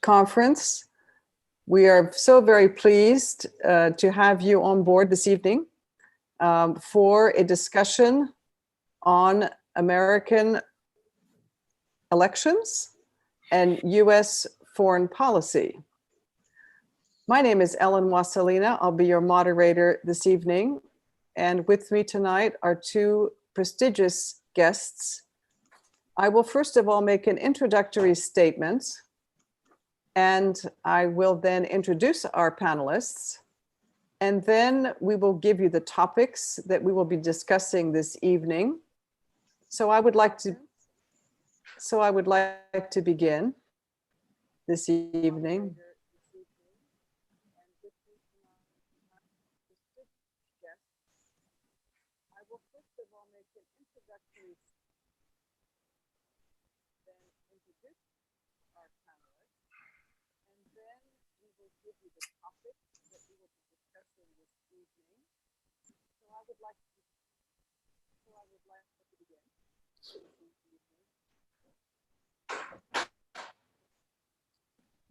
conference. We are so very pleased to have you on board this evening for a discussion on American elections and US foreign policy. My name is Ellen Wasselina. I'll be your moderator this evening. And with me tonight are two prestigious guests. I will first of all make an introductory statement, and I will then introduce our panelists. And then we will give you the topics that we will be discussing this evening. So I would like to begin this evening.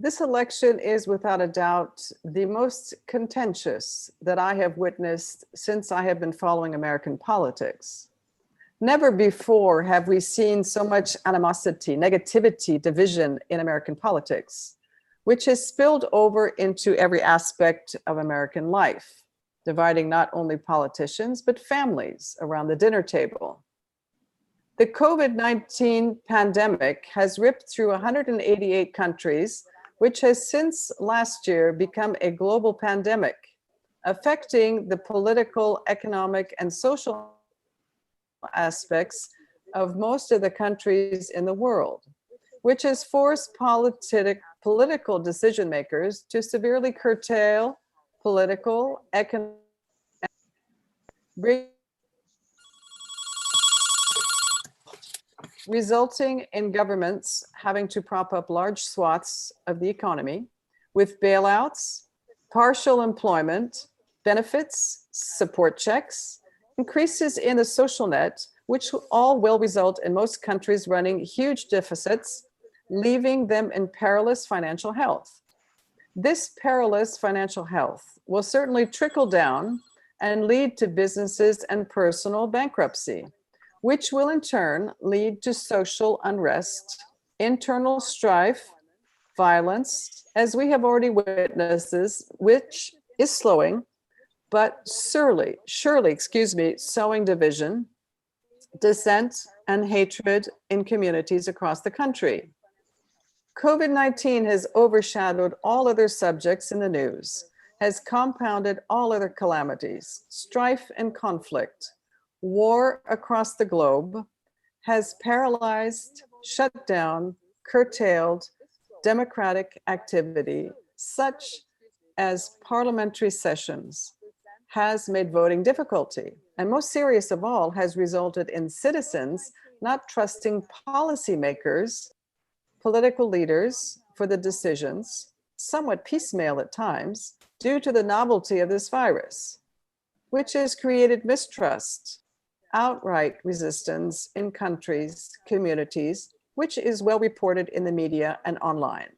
This election is without a doubt the most contentious that I have witnessed since I have been following American politics. Never before have we seen so much animosity, negativity, division in American politics, which has spilled over into every aspect of American life, dividing not only politicians, but families around the dinner table. The COVID-19 pandemic has ripped through 188 countries, which has since last year become a global pandemic, affecting the political, economic, and social aspects of most of the countries in the world, which has forced political decision makers to severely curtail political, economic, resulting in governments having to prop up large swaths of the economy with bailouts, partial employment, benefits, support checks, increases in the social net, which all will result in most countries running huge deficits, leaving them in perilous financial health. This perilous financial health will certainly trickle down and lead to businesses and personal bankruptcy, which will in turn lead to social unrest, internal strife, violence, as we have already witnessed, which is slowing, but surely, sowing division, dissent, and hatred in communities across the country. COVID-19 has overshadowed all other subjects in the news, has compounded all other calamities, strife and conflict. War across the globe has paralyzed, shut down, curtailed democratic activity, such as parliamentary sessions, has made voting difficulty, and most serious of all, has resulted in citizens not trusting policymakers, political leaders for the decisions, somewhat piecemeal at times, due to the novelty of this virus, which has created mistrust, outright resistance in countries, communities, which is well reported in the media and online.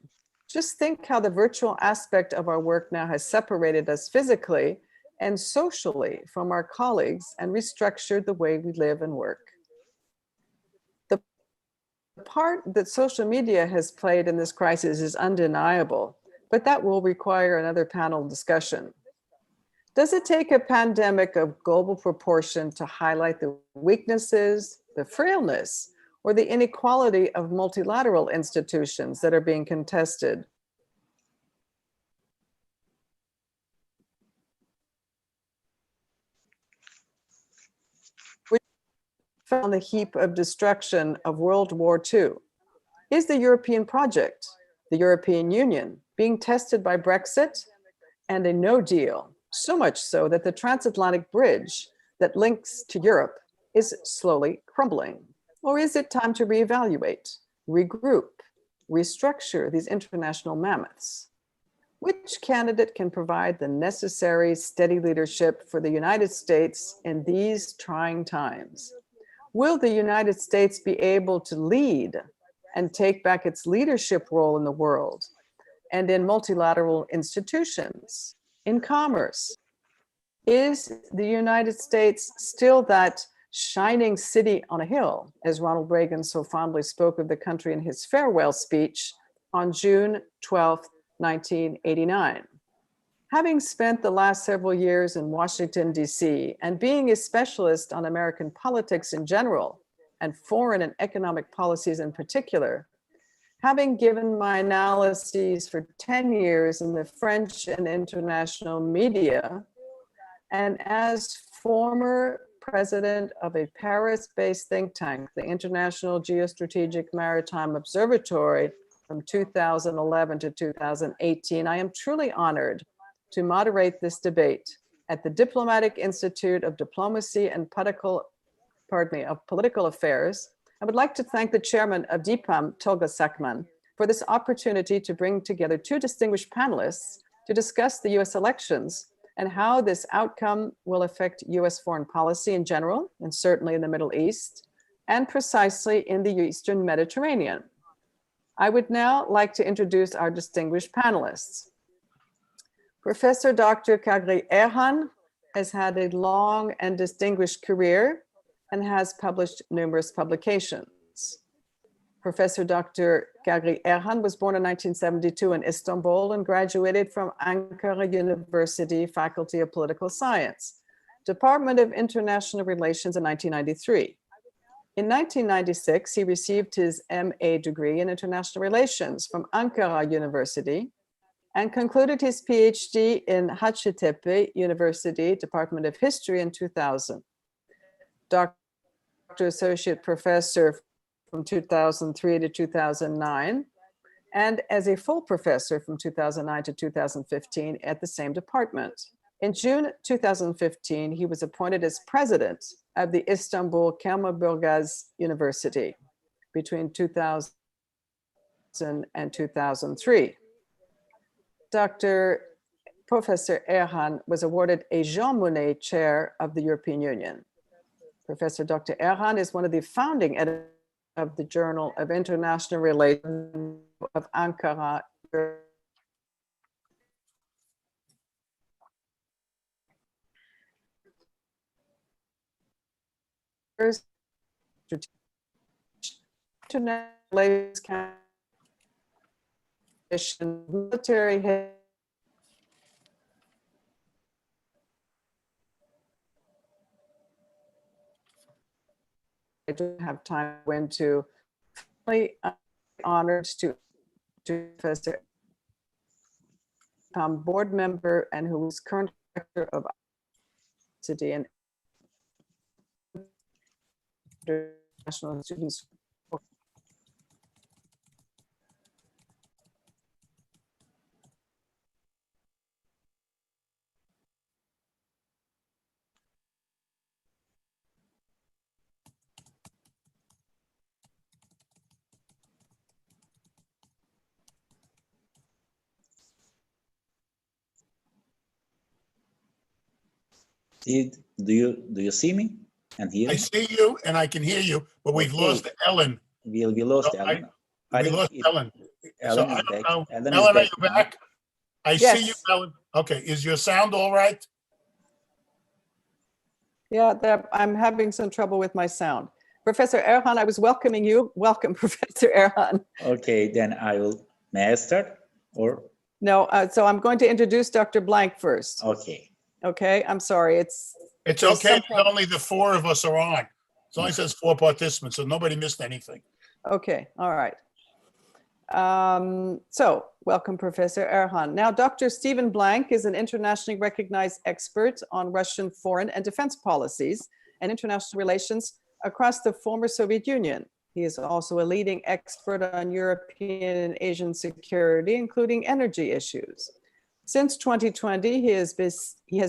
Just think how the virtual aspect of our work now has separated us physically and socially from our colleagues and restructured the way we live and work. The part that social media has played in this crisis is undeniable, but that will require another panel discussion. Does it take a pandemic of global proportion to highlight the weaknesses, the frailness, or the inequality of multilateral institutions that are being contested? We found the heap of destruction of World War II. Is the European project, the European Union, being tested by Brexit and a no deal? So much so that the transatlantic bridge that links to Europe is slowly crumbling. Or is it time to reevaluate, regroup, restructure these international mammoths? Which candidate can provide the necessary steady leadership for the United States in these trying times? Will the United States be able to lead and take back its leadership role in the world and in multilateral institutions, in commerce? Is the United States still that shining city on a hill, as Ronald Reagan so fondly spoke of the country in his farewell speech on June 12, 1989? Having spent the last several years in Washington, D.C., and being a specialist on American politics in general, and foreign and economic policies in particular, having given my analyses for 10 years in the French and international media, and as former president of a Paris-based think tank, the International Geostrategic Maritime Observatory, from 2011 to 2018, I am truly honored to moderate this debate at the Diplomatic Institute of Diplomacy and Political Affairs. I would like to thank the chairman of DİPAM, Tolga Sakman, for this opportunity to bring together two distinguished panelists to discuss the US elections and how this outcome will affect US foreign policy in general, and certainly in the Middle East, and precisely in the Eastern Mediterranean. I would now like to introduce our distinguished panelists. Professor Dr. Kadri Erhan has had a long and distinguished career and has published numerous publications. Professor Dr. Kadri Erhan was born in 1972 in Istanbul and graduated from Ankara University Faculty of Political Science, Department of International Relations in 1993. In 1996, he received his MA degree in International Relations from Ankara University and concluded his PhD in Hacettepe University, Department of History in 2000. Dr. Associate Professor from 2003 to 2009, and as a full professor from 2009 to 2015 at the same department. In June 2015, he was appointed as president of the Istanbul Kemalburgaz University between 2000 and 2003. Professor Erhan was awarded a Jean Monnet Chair of the European Union. Professor Dr. Erhan is one of the founding editors of the Journal of International Relations of Ankara. International military. I don't have time to go into. Really honored to Professor board member and who is current director of City and International Students. Do you see me and hear me? I see you and I can hear you, but we've lost Ellen. We lost So Ellen. We lost Ellen. Ellen So is I don't back. know. Ellen Ellen, are is you back. back? I Yes. see you, Ellen. Okay, is your sound all right? Yeah, I'm having some trouble with my sound. Professor Erhan, I was welcoming you. Welcome, Professor Erhan. Okay, then I will. May I start? Or No, so I'm going to introduce Dr. Blank first. okay. Okay, I'm sorry. It's There's okay. some Only the four of us are on. It only says 4 participants, so nobody missed anything. Okay, all right. So welcome, Professor Erhan. Now, Dr. Stephen Blank is an internationally recognized expert on Russian foreign and defense policies and international relations across the former Soviet Union. He is also a leading expert on European and Asian security, including energy issues. Since 2020, he has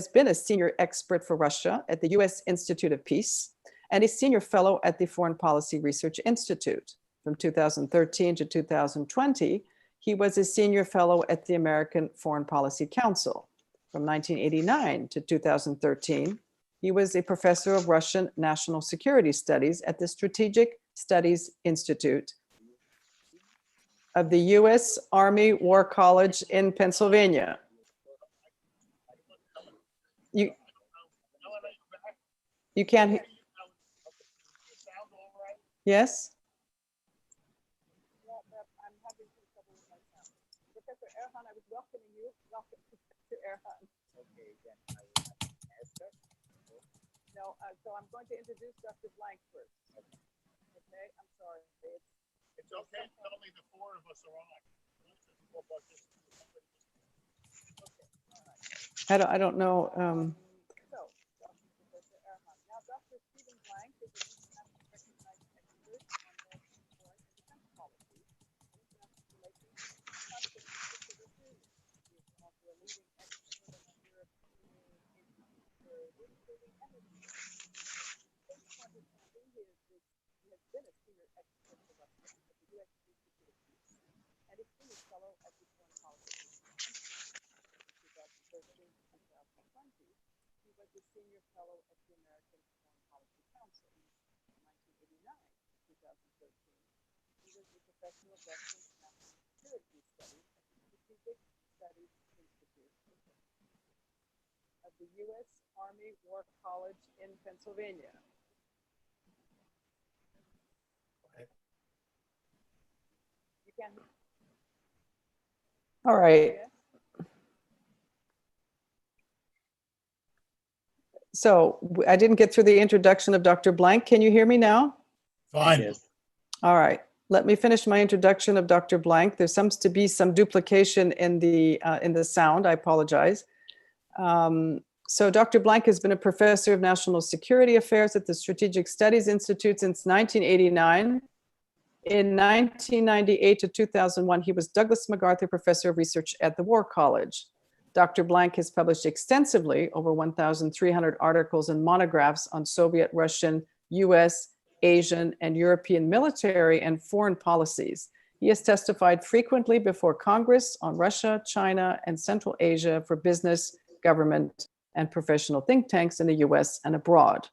been a senior expert for Russia at the US Institute of Peace and a senior fellow at the Foreign Policy Research Institute. From 2013 to 2020, he was a senior fellow at the American Foreign Policy Council. From 1989 to 2013, he was a professor of Russian national security studies at the Strategic Studies Institute of the U.S. Army War College in Pennsylvania. You can't hear? Yes? I'm having some trouble with my sound. Professor Erhan, I was welcoming you. Welcome, Professor Erhan. Okay, then I will answer. No, so I'm going to introduce Dr. Blank first. Okay, I'm sorry. It's okay, it's only the four of us are on. I don't know. So, Professor Erhan. Now, Dr. Stephen Blank is an internationally recognized expert on American foreign and defense policy, international relations, conflict and security. He is also a leading expert on European issues, including energy. Since 2020, he has been a senior expert for Russia at the U.S. Institute of Peace and a senior fellow at the Foreign Policy Institute. In 2013 to 2020, he was a senior fellow at the American Foreign Policy Council. In 1989 to 2013, he was the professor of Western National Security Studies at the Strategic Studies Institute of the U.S. Army War College in Pennsylvania. You can. All right. So I didn't get through the introduction of Dr. Blank. Can you hear me now? Fine. Yes. All right. Let me finish my introduction of Dr. Blank. There seems to be some duplication in the sound. I apologize. So Dr. Blank has been a professor of national security affairs at the Strategic Studies Institute since 1989. In 1998 to 2001, he was Douglas MacArthur Professor of Research at the War College. Dr. Blank has published extensively, over 1,300 articles and monographs on Soviet, Russian, US, Asian, and European military and foreign policies. He has testified frequently before Congress on Russia, China, and Central Asia for business, government, and professional think tanks in the US and abroad.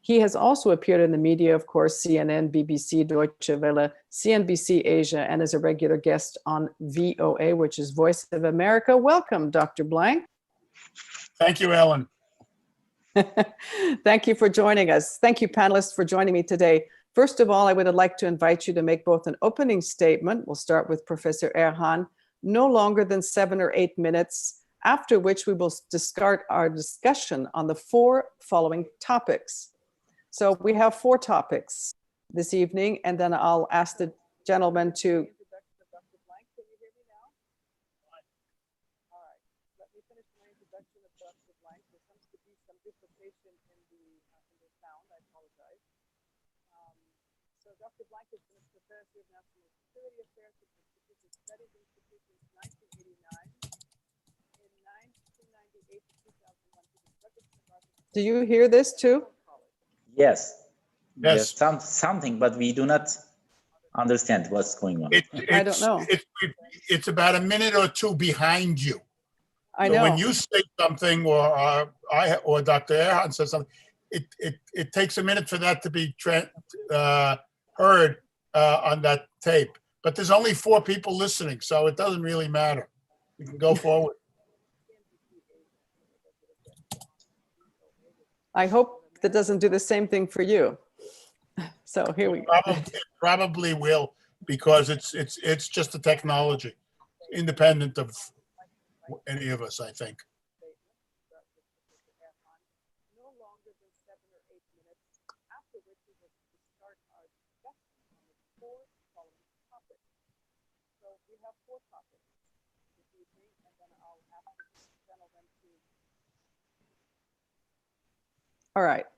He has also appeared in the media, of course, CNN, BBC, Deutsche Welle, CNBC Asia, and as a regular guest on VOA, which is Voice of America. Welcome, Dr. Blank. Thank you, Ellen. Thank you for joining us. Thank you, panelists, for joining me today. First of all, I would like to invite you to make both an opening statement. We'll start with Professor Erhan, no longer than 7 or 8 minutes, after which we will start our discussion on the 4 following topics. So we have 4 topics this evening, and then I'll ask the gentleman to. Introduction of Dr. Blank. Can you hear me now? All right. Let me finish my introduction of Dr. Blank. There seems to be some duplication in the sound. I apologize. So Dr. Blank has been a professor of national security affairs at the Strategic Studies Institute since 1989. In 1998 to 2001, he was Douglas MacArthur. Do you hear this too? Yes. Yes. There's something, but we do not understand what's going on. I don't know. It's about a minute or two behind you. I So know. when you say something, or Dr. Erhan says something, it takes a minute for that to be heard on that tape. But there's only 4 people listening, so it doesn't really matter. You can go forward. I hope that doesn't do the same thing for you. So here we go. It probably will, because it's just a technology, independent of any of us, I think. No longer than 7 or 8 minutes, after which we will start our discussion on the 4 following topics. So we have 4 topics this evening, and then I'll ask the gentleman to. All right.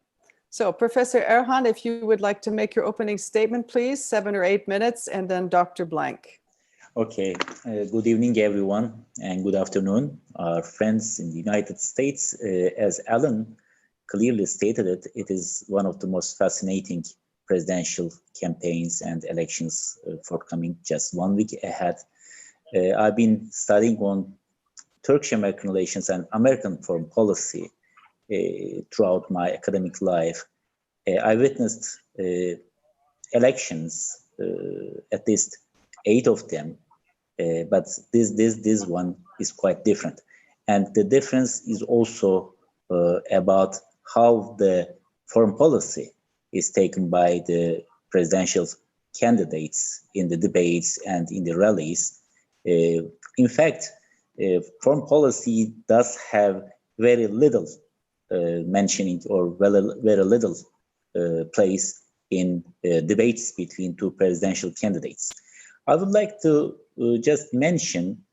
So Professor Erhan, if you would like to make your opening statement, please, 7 or 8 minutes, and then Dr. Blank. Okay, good evening, everyone, and good afternoon. Our friends in the United States, as Alan clearly stated it is one of the most fascinating presidential campaigns and elections forthcoming just 1 week ahead. I've been studying on Turkish-American relations and American foreign policy throughout my academic life. I witnessed elections at least 8 of them, but this one is quite different. And the difference is also about how the foreign policy is taken by the presidential candidates in the debates and in the rallies. In fact, foreign policy does have very little mentioning or very little place in debates between two presidential candidates. I would like to just mention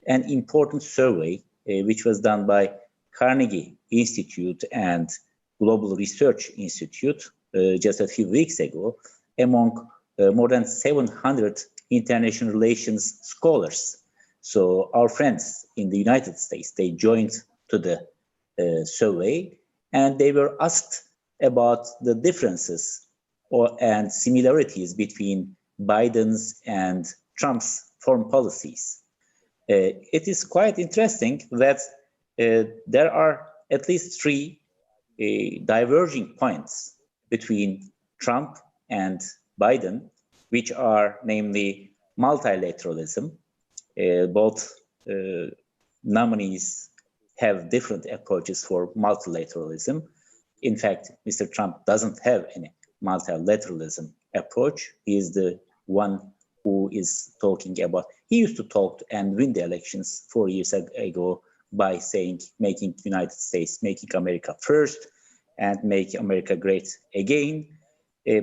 an important survey which was done by Carnegie Institute and Global Research Institute just a few weeks ago among more than 700 international relations scholars. So our friends in the United States, they joined to the survey, and they were asked about the differences and similarities between Biden's and Trump's foreign policies. It is quite interesting that there are at least three diverging points between Trump and Biden, which are namely multilateralism. Both nominees have different approaches for multilateralism. In fact, Mr. Trump doesn't have any multilateralism approach. He is the one who is talking about, he used to talk and win the elections 4 years ago by saying, making United States, making America first and make America great again.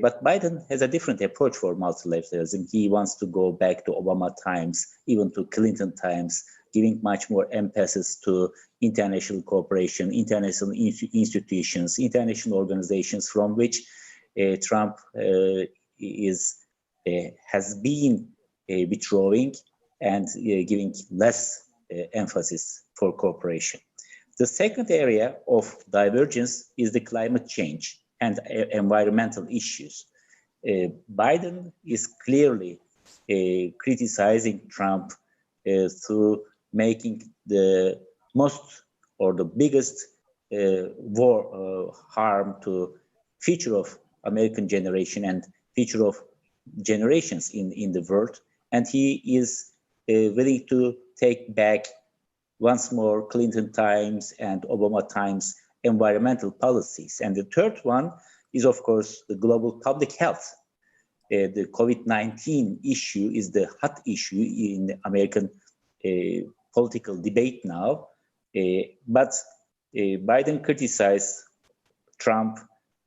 But Biden has a different approach for multilateralism. He wants to go back to Obama times, even to Clinton times, giving much more emphasis to international cooperation, international institutions, international organizations from which Trump has been withdrawing and giving less emphasis for cooperation. The second area of divergence is the climate change and environmental issues. Biden is clearly criticizing Trump through making the most or the biggest harm to future of American generation and future of generations in the world. And he is willing to take back once more Clinton times and Obama times environmental policies. And the third one is, of course, the global public health. The COVID-19 issue is the hot issue in the American political debate now. But Biden criticized Trump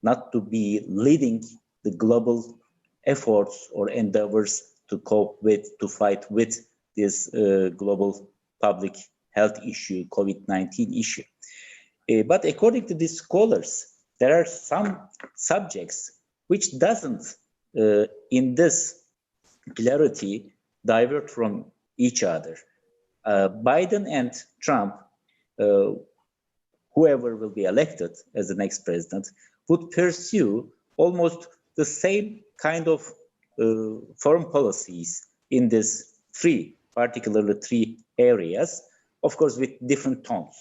not to be leading the global efforts or endeavors to cope with, to fight with this global public health issue, COVID-19 issue. But according to these scholars, there are some subjects which doesn't, in this clarity, divert from each other. Biden and Trump, whoever will be elected as the next president, would pursue almost the same kind of foreign policies in these particularly three areas, of course, with different tones.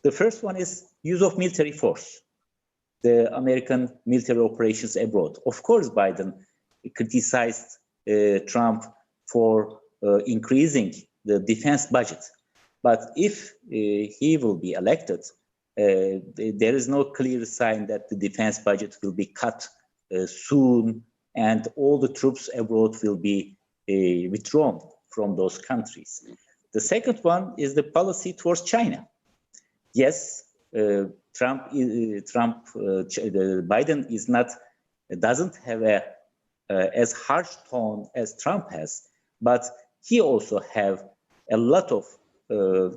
The first one is use of military force, the American military operations abroad. Of course, Biden criticized Trump for increasing the defense budget. But if he will be elected, there is no clear sign that the defense budget will be cut soon and all the troops abroad will be withdrawn from those countries. The second one is the policy towards China. Yes, Biden doesn't have as harsh tone as Trump has, but he also have a lot of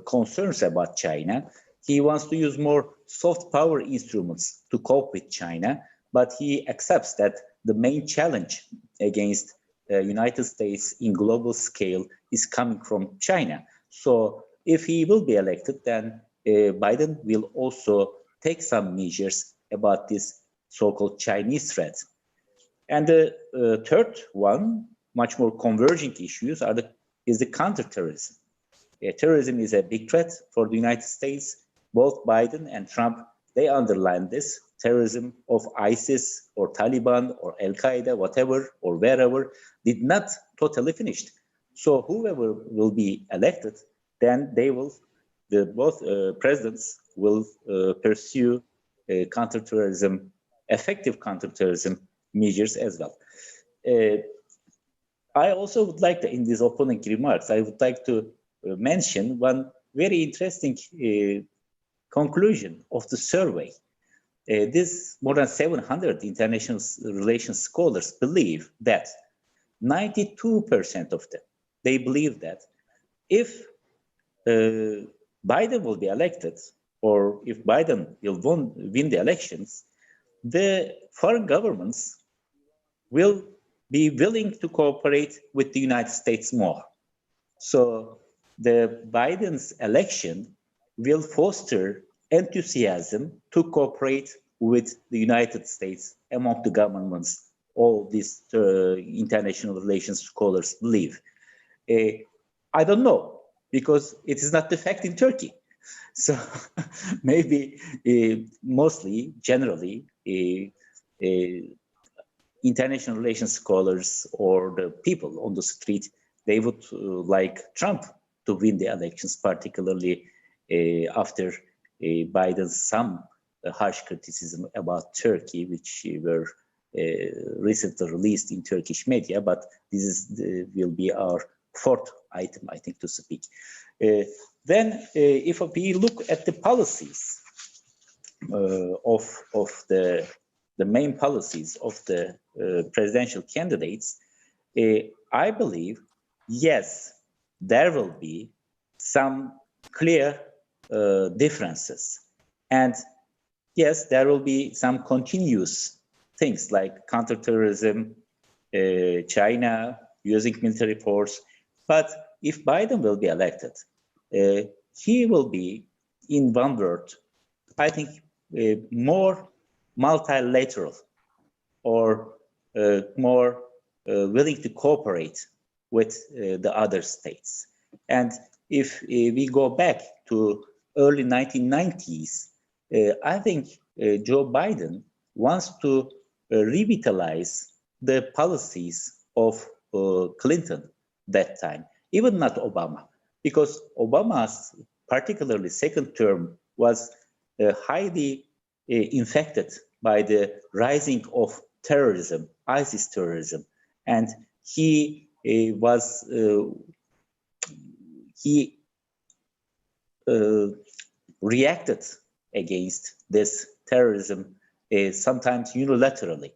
concerns about China. He wants to use more soft power instruments to cope with China, but he accepts that the main challenge against the United States in global scale is coming from China. So if he will be elected, then Biden will also take some measures about this so-called Chinese threat. And the third one, much more converging issues, is the counterterrorism. Terrorism is a big threat for the United States. Both Biden and Trump, they underline this. Terrorism of ISIS or Taliban or Al-Qaeda, whatever or wherever, did not totally finish. So whoever will be elected, then both presidents will pursue effective counterterrorism measures as well. I also would like to, in these opening remarks, I would like to mention one very interesting conclusion of the survey. This more than 700 international relations scholars believe that 92% of them, they believe that if Biden will be elected, or if Biden will win the elections, the foreign governments will be willing to cooperate with the United States more. So the Biden's election will foster enthusiasm to cooperate with the United States among the governments. All these international relations scholars believe. I don't know, because it is not the fact in Turkey. So maybe mostly, generally, international relations scholars or the people on the street, they would like Trump to win the elections, particularly after Biden's some harsh criticism about Turkey, which were recently released in Turkish media. But this will be our fourth item, I think, to speak. Then, if we look at the policies of the main policies of the presidential candidates, I believe, yes, there will be some clear differences. And yes, there will be some continuous things like counterterrorism, China using military force. But if Biden will be elected, he will be, in one word, I think, more multilateral, or more willing to cooperate with the other states. And if we go back to early 1990s, I think Joe Biden wants to revitalize the policies of Clinton that time, even not Obama, because Obama's particularly second term was highly infected by the rising of terrorism, ISIS terrorism, and he reacted against this terrorism sometimes unilaterally.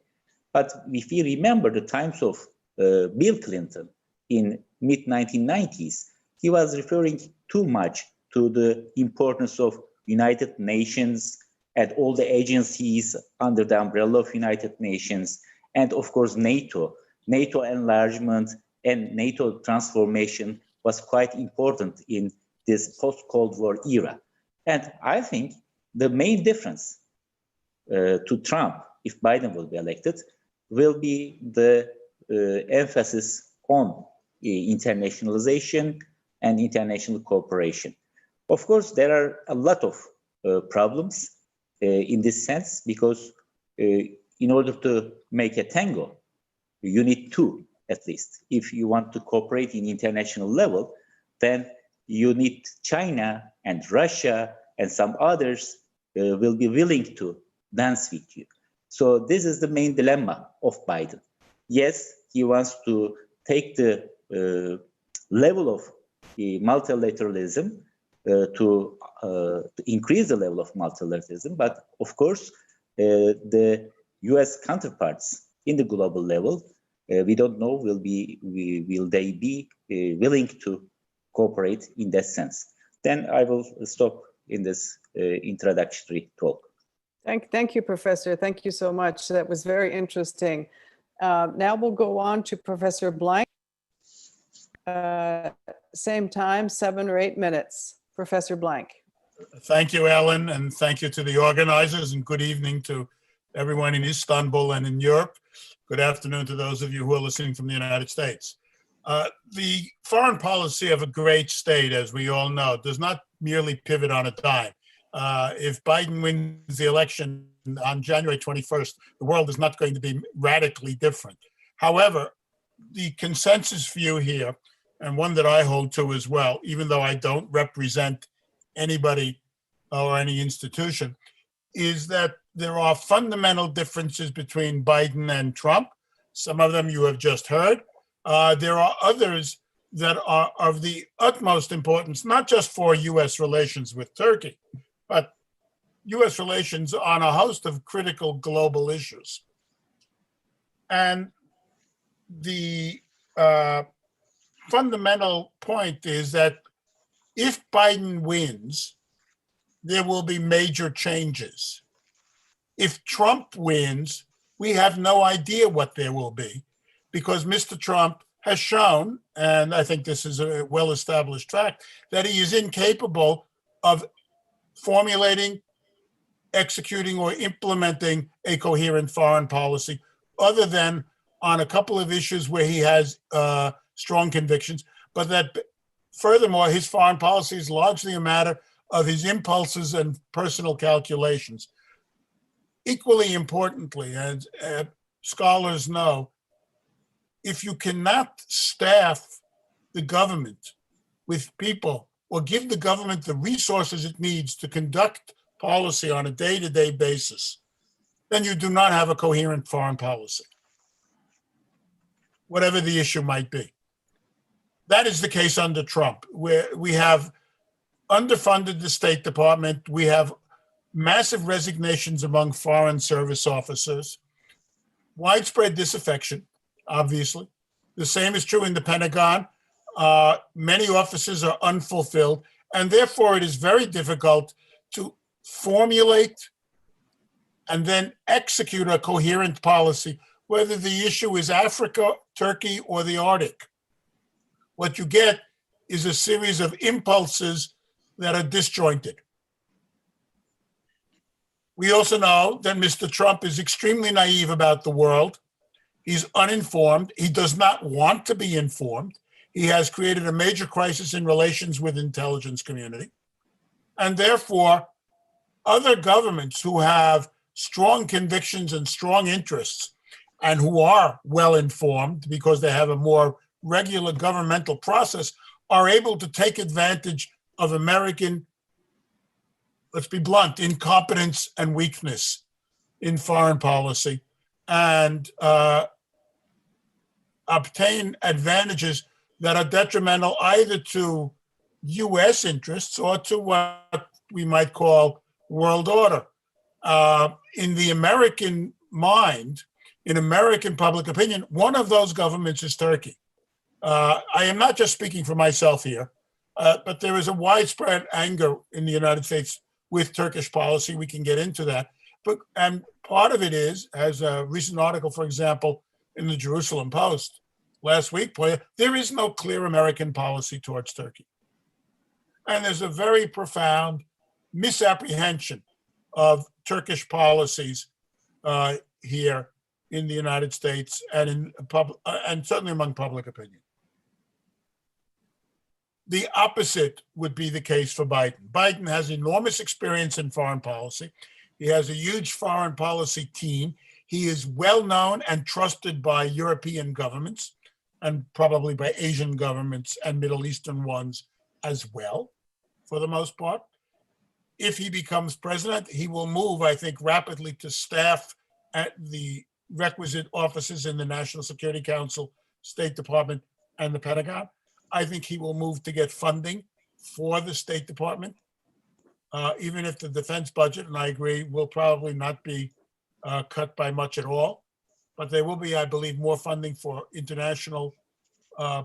But if we remember the times of Bill Clinton in mid-1990s, he was referring too much to the importance of United Nations and all the agencies under the umbrella of United Nations, and of course NATO. NATO enlargement and NATO transformation was quite important in this post-Cold War era. And I think the main difference to Trump, if Biden will be elected, will be the emphasis on internationalization and international cooperation. Of course, there are a lot of problems in this sense, because in order to make a tango, you need two, at least. If you want to cooperate in international level, then you need China and Russia and some others will be willing to dance with you. So this is the main dilemma of Biden. Yes, he wants to take the level of multilateralism to increase the level of multilateralism, but of course, the US counterparts in the global level, we don't know will they be willing to cooperate in that sense. Then I will stop in this introductory talk. Thank you, Professor. Thank you so much. That was very interesting. Now we'll go on to Professor Blank. Same time, 7 or 8 minutes. Professor Blank. Thank you, Ellen, and thank you to the organizers, and good evening to everyone in Istanbul and in Europe. Good afternoon to those of you who are listening from the United States. The foreign policy of a great state, as we all know, does not merely pivot on a dime. If Biden wins the election on January 21st, the world is not going to be radically different. However, the consensus view here and one that I hold to as well, even though I don't represent anybody or any institution, is that there are fundamental differences between Biden and Trump. Some of them you have just heard. There are others that are of the utmost importance, not just for U.S. relations with Turkey, but U.S. relations on a host of critical global issues. And the fundamental point is that if Biden wins, there will be major changes. If Trump wins, we have no idea what there will be, because Mr. Trump has shown, and I think this is a well-established fact, that he is incapable of formulating, executing, or implementing a coherent foreign policy, other than on a couple of issues where he has strong convictions, but that furthermore, his foreign policy is largely a matter of his impulses and personal calculations. Equally importantly, as scholars know, if you cannot staff the government with people or give the government the resources it needs to conduct policy on a day-to-day basis, then you do not have a coherent foreign policy, whatever the issue might be. That is the case under Trump, where we have underfunded the State Department. We have massive resignations among foreign service officers, widespread disaffection, obviously. The same is true in the Pentagon. Many offices are unfulfilled, and therefore it is very difficult to formulate and then execute a coherent policy, whether the issue is Africa, Turkey, or the Arctic. What you get is a series of impulses that are disjointed. We also know that Mr. Trump is extremely naive about the world. He's uninformed. He does not want to be informed. He has created a major crisis in relations with the intelligence community. And therefore, other governments who have strong convictions and strong interests and who are well informed because they have a more regular governmental process are able to take advantage of American, let's be blunt, incompetence and weakness in foreign policy and obtain advantages that are detrimental either to U.S. interests or to what we might call world order. In the American mind, in American public opinion, one of those governments is Turkey. I am not just speaking for myself here, but there is a widespread anger in the United States with Turkish policy. We can get into that. And part of it is, as a recent article, for example, in the Jerusalem Post last week, there is no clear American policy towards Turkey. And there's a very profound misapprehension of Turkish policies here in the United States and and certainly among public opinion. The opposite would be the case for Biden. Biden has enormous experience in foreign policy. He has a huge foreign policy team. He is well known and trusted by European governments and probably by Asian governments and Middle Eastern ones as well, for the most part. If he becomes president, he will move, I think, rapidly to staff at the requisite offices in the National Security Council, State Department, and the Pentagon. I think he will move to get funding for the State Department, even if the defense budget, and I agree, will probably not be cut by much at all. But there will be, I believe, more funding for international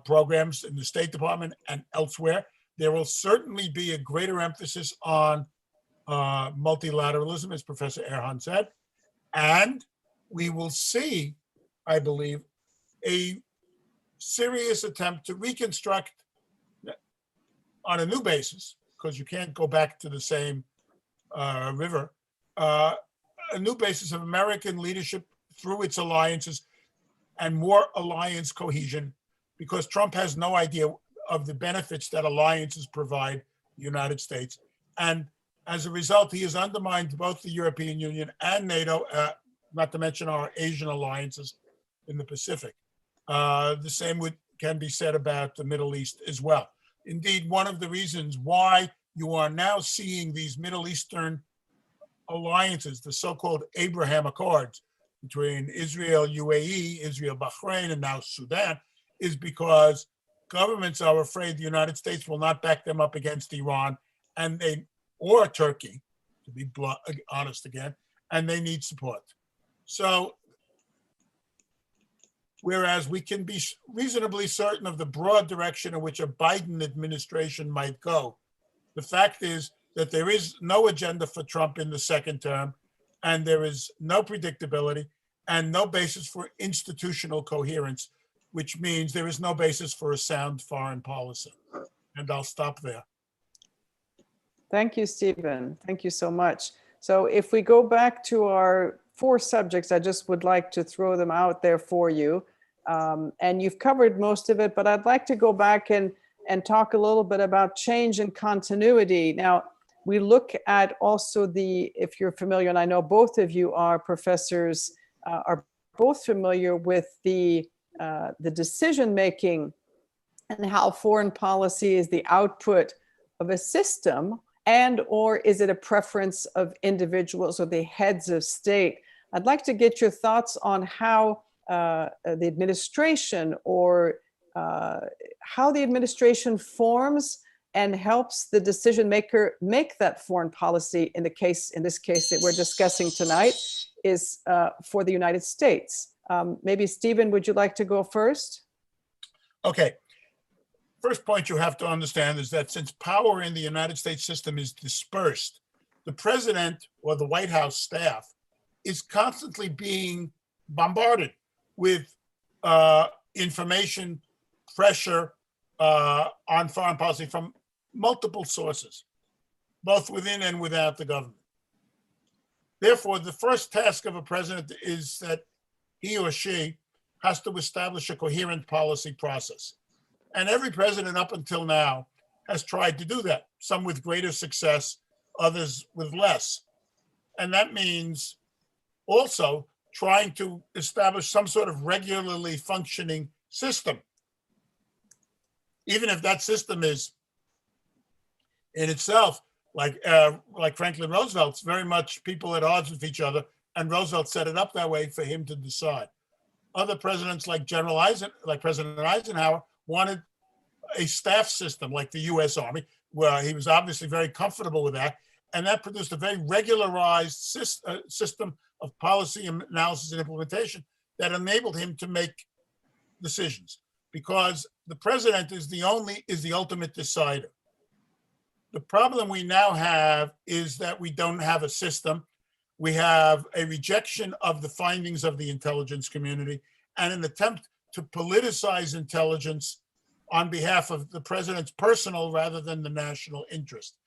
programs in the State Department and elsewhere. There will certainly be a greater emphasis on multilateralism, as Professor Erhan said. And we will see, I believe, a serious attempt to reconstruct on a new basis, because you can't go back to the same river, a new basis of American leadership through its alliances and more alliance cohesion, because Trump has no idea of the benefits that alliances provide the United States. And as a result, he has undermined both the European Union and NATO, not to mention our Asian alliances in the Pacific. The same can be said about the Middle East as well. Indeed, one of the reasons why you are now seeing these Middle Eastern alliances, the so-called Abraham Accords between Israel, UAE, Israel, Bahrain, and now Sudan, is because governments are afraid the United States will not back them up against Iran or Turkey, to be honest again, and they need support. So, whereas we can be reasonably certain of the broad direction in which a Biden administration might go, the fact is that there is no agenda for Trump in the second term, and there is no predictability and no basis for institutional coherence, which means there is no basis for a sound foreign policy. And I'll stop there. Thank you, Stephen. Thank you so much. So if we go back to our 4 subjects, I just would like to throw them out there for you. And you've covered most of it, but I'd like to go back and talk a little bit about change and continuity. Now, we look at also if you're familiar, and I know both of you are professors, are both familiar with the decision-making and how foreign policy is the output of a system, and or is it a preference of individuals or the heads of state? I'd like to get your thoughts on how the administration or how the administration forms and helps the decision maker make that foreign policy. In this case that we're discussing tonight, is for the United States. Maybe Stephen, would you like to go first? Okay. First point you have to understand is that since power in the United States system is dispersed, the president or the White House staff is constantly being bombarded with information, pressure on foreign policy from multiple sources, both within and without the government. Therefore, the first task of a president is that he or she has to establish a coherent policy process. And every president up until now has tried to do that, some with greater success, others with less. And that means also trying to establish some sort of regularly functioning system, even if that system is in itself, like Franklin Roosevelt's, very much people at odds with each other, and Roosevelt set it up that way for him to decide. Other presidents, like President Eisenhower, wanted a staff system like the U.S. Army, where he was obviously very comfortable with that, and that produced a very regularized system of policy analysis and implementation that enabled him to make decisions, because the president is the ultimate decider. The problem we now have is that we don't have a system. We have a rejection of the findings of the intelligence community and an attempt to politicize intelligence on behalf of the president's personal rather than the national interest.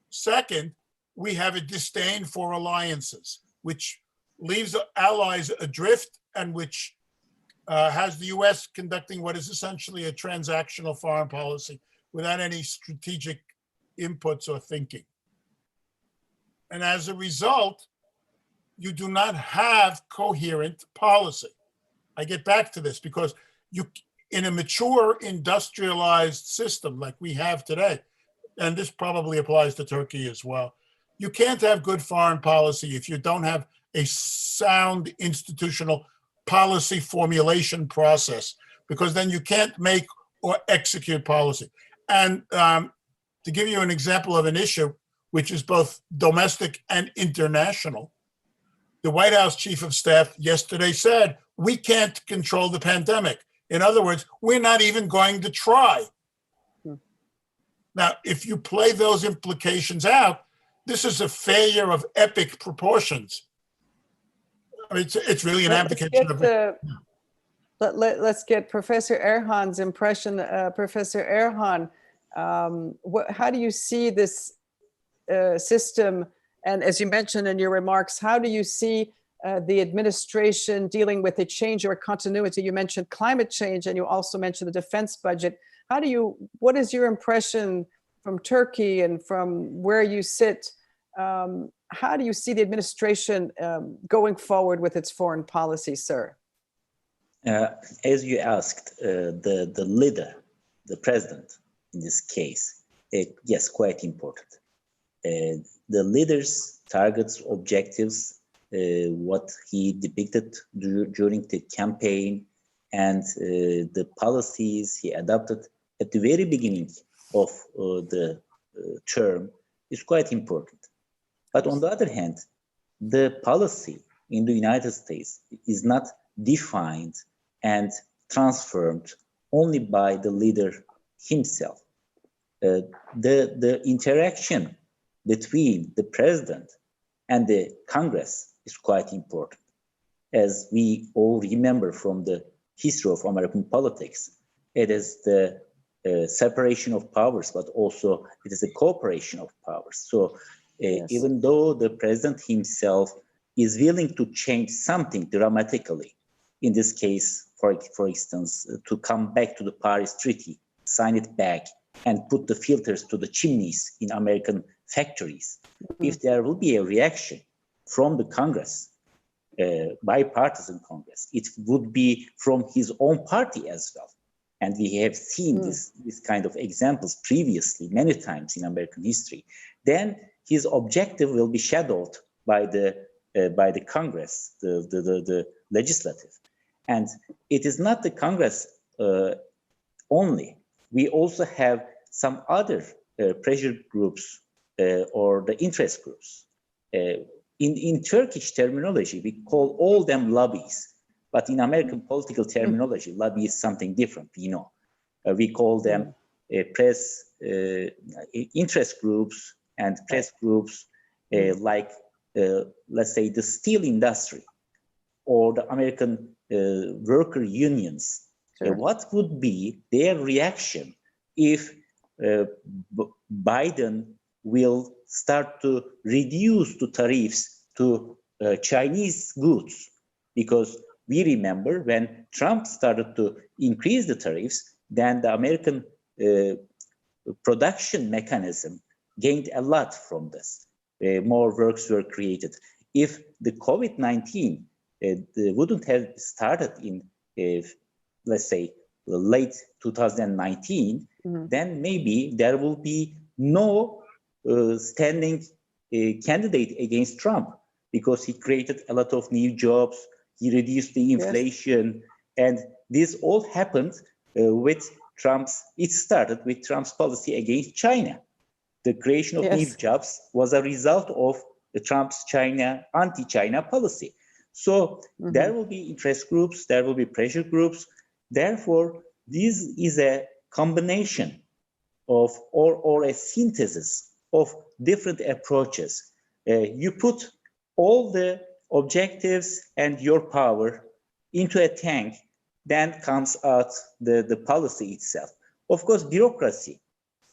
Second, we have a disdain for alliances, which leaves allies adrift and which has the US conducting what is essentially a transactional foreign policy without any strategic inputs or thinking. And as a result, you do not have coherent policy. I get back to this because in a mature industrialized system like we have today, and this probably applies to Turkey as well, you can't have good foreign policy if you don't have a sound institutional policy formulation process, because then you can't make or execute policy. And to give you an example of an issue, which is both domestic and international, the White House chief of staff yesterday said, we can't control the pandemic. In other words, we're not even going to try. Now, if you play those implications out, this is a failure of epic proportions. I mean, it's really an abdication of... Let's get Professor Erhan's impression. Professor Erhan, how do you see this system? And as you mentioned in your remarks, how do you see the administration dealing with a change or continuity? You mentioned climate change, and you also mentioned the defense budget. What is your impression from Turkey and from where you sit? How do you see the administration going forward with its foreign policy, sir? As you asked, the leader, the president in this case, yes, quite important. The leader's targets, objectives, what he depicted during the campaign, and the policies he adopted at the very beginning of the term is quite important. But on the other hand, the policy in the United States is not defined and transformed only by the leader himself. The interaction between the president and the Congress is quite important. As we all remember from the history of American politics, it is the separation of powers, but also it is a cooperation of powers. So Yes. even though the president himself is willing to change something dramatically, in this case, for instance, to come back to the Paris Treaty, sign it back, and put the filters to the chimneys in American factories, if there will be a reaction from the Congress, bipartisan Congress, it would be from his own party as well. And we have seen this kind of examples previously, many times in American history. Then his objective will be shadowed by the Congress, the legislative. And it is not the Congress only. We also have some other pressure groups or the interest groups. In Turkish terminology, we call all them lobbies. But in American political terminology, lobby is something different, you know. We call them press interest groups and press groups like, let's say, the steel industry or the American worker unions. Sure. What would be their reaction if Biden will start to reduce the tariffs to Chinese goods? Because we remember when Trump started to increase the tariffs, then the American production mechanism gained a lot from this. More works were created. If the COVID-19 wouldn't have started in, let's say, late 2019, then maybe there will be no standing candidate against Trump, because he created a lot of new jobs, he reduced the inflation, and this all happened with it started with Trump's policy against China. The creation of new jobs was a result of Trump's anti-China policy. So there will be interest groups, there will be pressure groups. Therefore, this is a combination of or a synthesis of different approaches. You put all the objectives and your power into a tank, then comes out the policy itself. Of course, bureaucracy,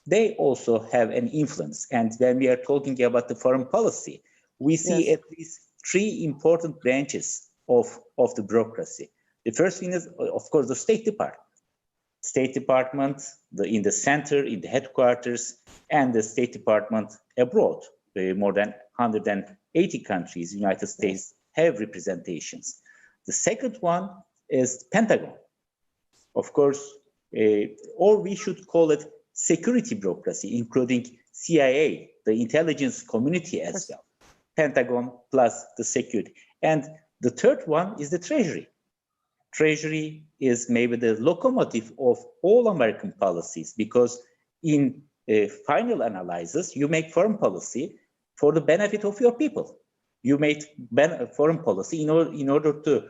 they also have an influence. And when we are talking about the foreign policy, we see at least three important branches of the bureaucracy. The first thing is, of course, the State Department. State Department in the center, in the headquarters, and the State Department abroad. More than 180 countries, United States, have representations. The second one is Pentagon. Of course, or we should call it security bureaucracy, including CIA, the intelligence community as well. Pentagon plus the security. And the third one is the Treasury. Treasury is maybe the locomotive of all American policies, because in final analysis, you make foreign policy for the benefit of your people. You make foreign policy in order to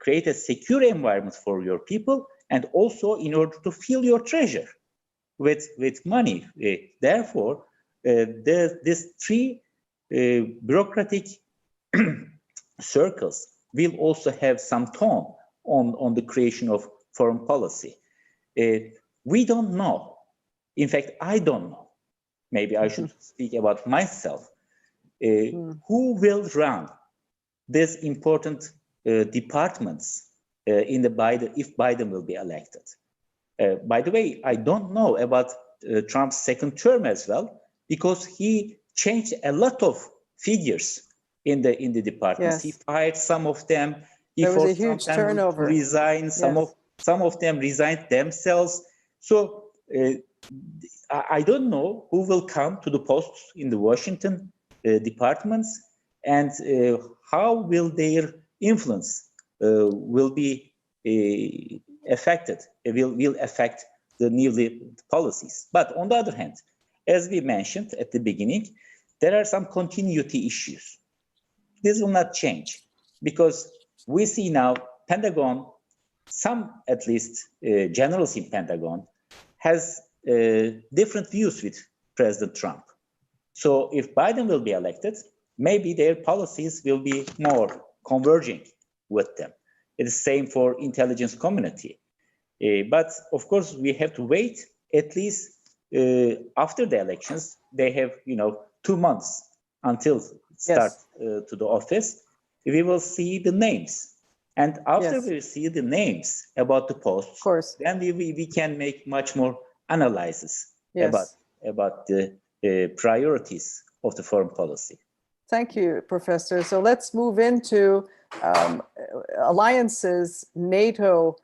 create a secure environment for your people, and also in order to fill your treasure with money. Therefore, these three bureaucratic circles will also have some tone on the creation of foreign policy. We don't know. In fact, I don't know. Maybe I should speak about myself. Who will run these important departments in the Biden, if Biden will be elected? By the way, I don't know about Trump's second term as well, because he changed a lot of figures in the departments. He fired some of them, There was a efforts huge from them to turnover. resign. Some of them resigned themselves. So I don't know who will come to the posts in the Washington departments, and how will their influence will be affected, will affect the new policies. But on the other hand, as we mentioned at the beginning, there are some continuity issues. This will not change because we see now Pentagon, some at least generals in Pentagon, has different views with President Trump. So if Biden will be elected, maybe their policies will be more converging with them. It is the same for intelligence community. But of course, we have to wait at least after the elections. They have, 2 months until start to the office. We will see the names. And after we see the names about the posts, of course, then we can make much more analysis about the priorities of the foreign policy. Thank you, Professor. So let's move into alliances, NATO,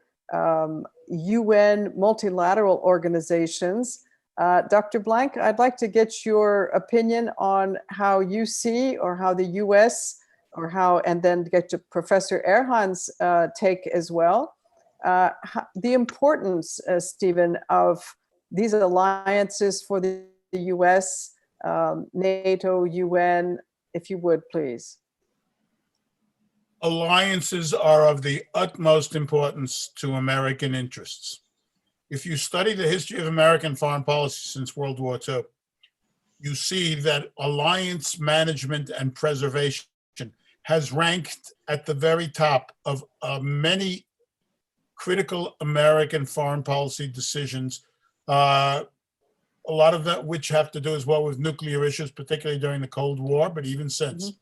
UN, multilateral organizations. Dr. Blank, I'd like to get your opinion on how you see, or how the US, and then get to Professor Erhan's take as well. The importance, Stephen, of these alliances for the US, NATO, UN, if you would, please. Alliances are of the utmost importance to American interests. If you study the history of American foreign policy since World War II, you see that alliance management and preservation has ranked at the very top of many critical American foreign policy decisions, a lot of that which have to do as well with nuclear issues, particularly during the Cold War, but even since.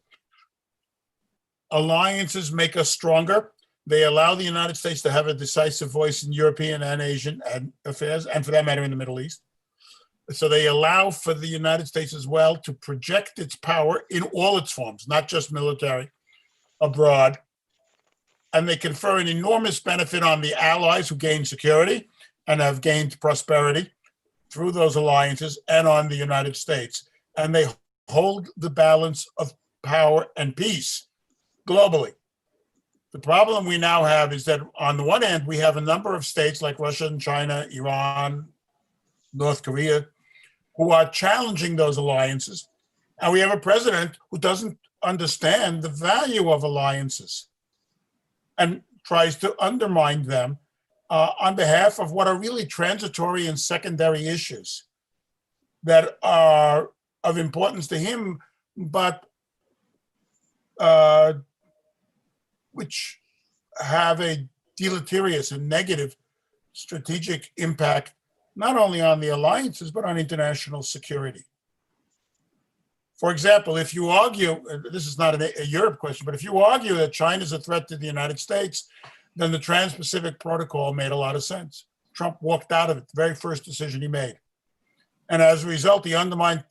Alliances make us stronger. They allow the United States to have a decisive voice in European and Asian affairs, and for that matter, in the Middle East. So they allow for the United States as well to project its power in all its forms, not just military, abroad. And they confer an enormous benefit on the allies who gain security and have gained prosperity through those alliances, and on the United States. And they hold the balance of power and peace globally. The problem we now have is that on the one hand, we have a number of states like Russia and China, Iran, North Korea, who are challenging those alliances. And we have a president who doesn't understand the value of alliances and tries to undermine them on behalf of what are really transitory and secondary issues that are of importance to him, but which have a deleterious and negative strategic impact, not only on the alliances, but on international security. For example, if you argue, this is not a Europe question, but if you argue that China is a threat to the United States, then the Trans-Pacific Protocol made a lot of sense. Trump walked out of it, the very first decision he made. And as a result, he undermined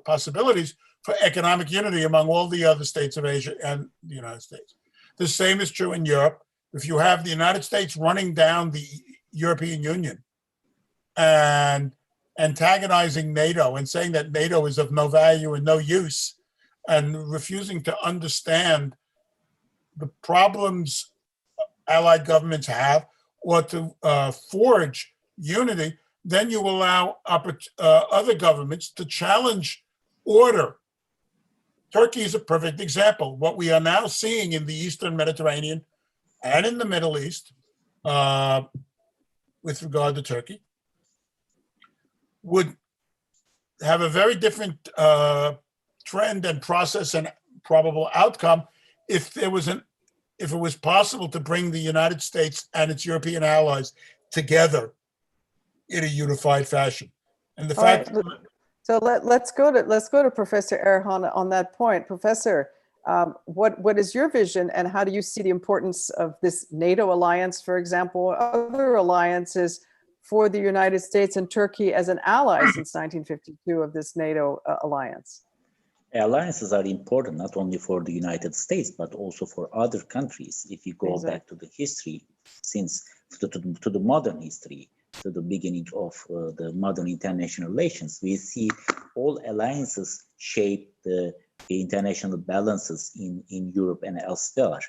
possibilities for economic unity among all the other states of Asia and the United States. The same is true in Europe. If you have the United States running down the European Union and antagonizing NATO and saying that NATO is of no value and no use, and refusing to understand the problems allied governments have, or to forge unity, then you allow other governments to challenge order. Turkey is a perfect example. What we are now seeing in the Eastern Mediterranean and in the Middle East with regard to Turkey would have a very different trend and process and probable outcome if it was possible to bring the United States and its European allies together in a unified fashion. And the fact. So let's go to Professor Erhan on that point. Professor, what is your vision, and how do you see the importance of this NATO alliance, for example, or other alliances for the United States and Turkey as an ally since 1952 of this NATO alliance? Alliances are important not only for the United States, but also for other countries. If you go back to the history, since to the modern history, to the beginning of the modern international relations, we see all alliances shape the international balances in Europe and elsewhere,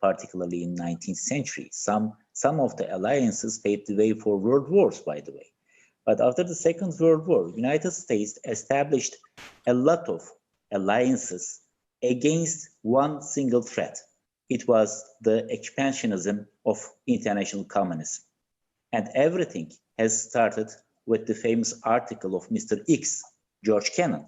particularly in 19th century. Some of the alliances paved the way for world wars, by the way. But after the Second World War, United States established a lot of alliances against one single threat. It was the expansionism of international communism. And everything has started with the famous article of Mr. X, George Kennan.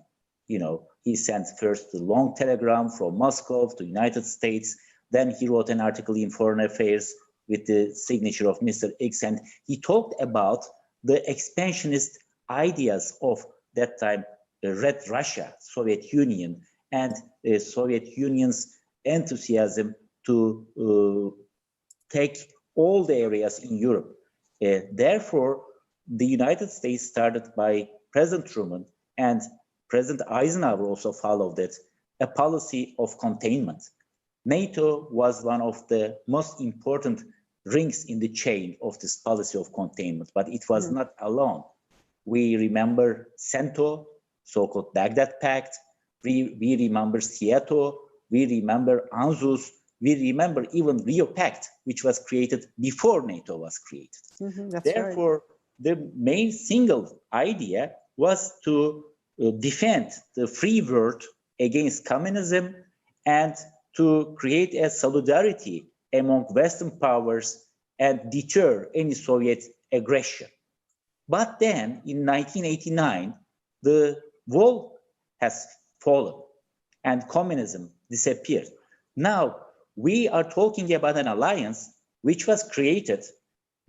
You know, he sent first the long telegram from Moscow to the United States. Then he wrote an article in Foreign Affairs with the signature of Mr. X. And he talked about the expansionist ideas of that time, Red Russia, Soviet Union, and Soviet Union's enthusiasm to take all the areas in Europe. Therefore, the United States started by President Truman, and President Eisenhower also followed it, a policy of containment. NATO was one of the most important rings in the chain of this policy of containment, but it was not alone. We remember CENTO, so-called Baghdad Pact. We remember Seattle. We remember ANZUS. We remember even Rio Pact, which was created before NATO was created. Therefore, the main single idea was to defend the free world against communism and to create a solidarity among Western powers and deter any Soviet aggression. But then in 1989, the wall has fallen and communism disappeared. Now, we are talking about an alliance which was created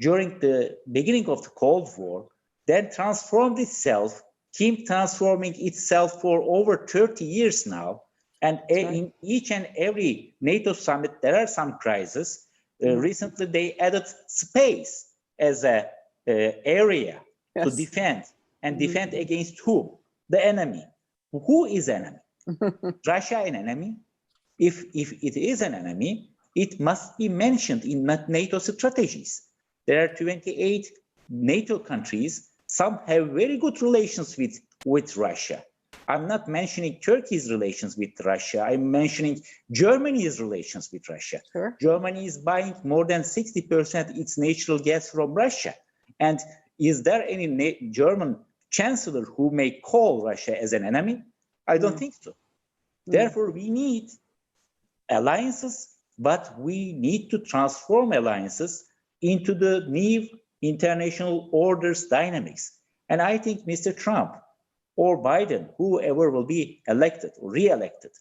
during the beginning of the Cold War, then transformed itself, keep transforming itself for over 30 years now. And in each and every NATO summit, there are some crises. Recently, they added space as an area to defend, and defend against whom? The enemy. Who is enemy? Russia an enemy? If it is an enemy, it must be mentioned in NATO strategies. There are 28 NATO countries. Some have very good relations with Russia. I'm not mentioning Turkey's relations with Russia. I'm mentioning Germany's relations with Russia. Sure. Germany is buying more than 60% its natural gas from Russia. And is there any German chancellor who may call Russia as an enemy? I don't think so. Therefore, we need alliances, but we need to transform alliances into the new international orders dynamics. And I think Mr. Trump or Biden, whoever will be elected or re-elected,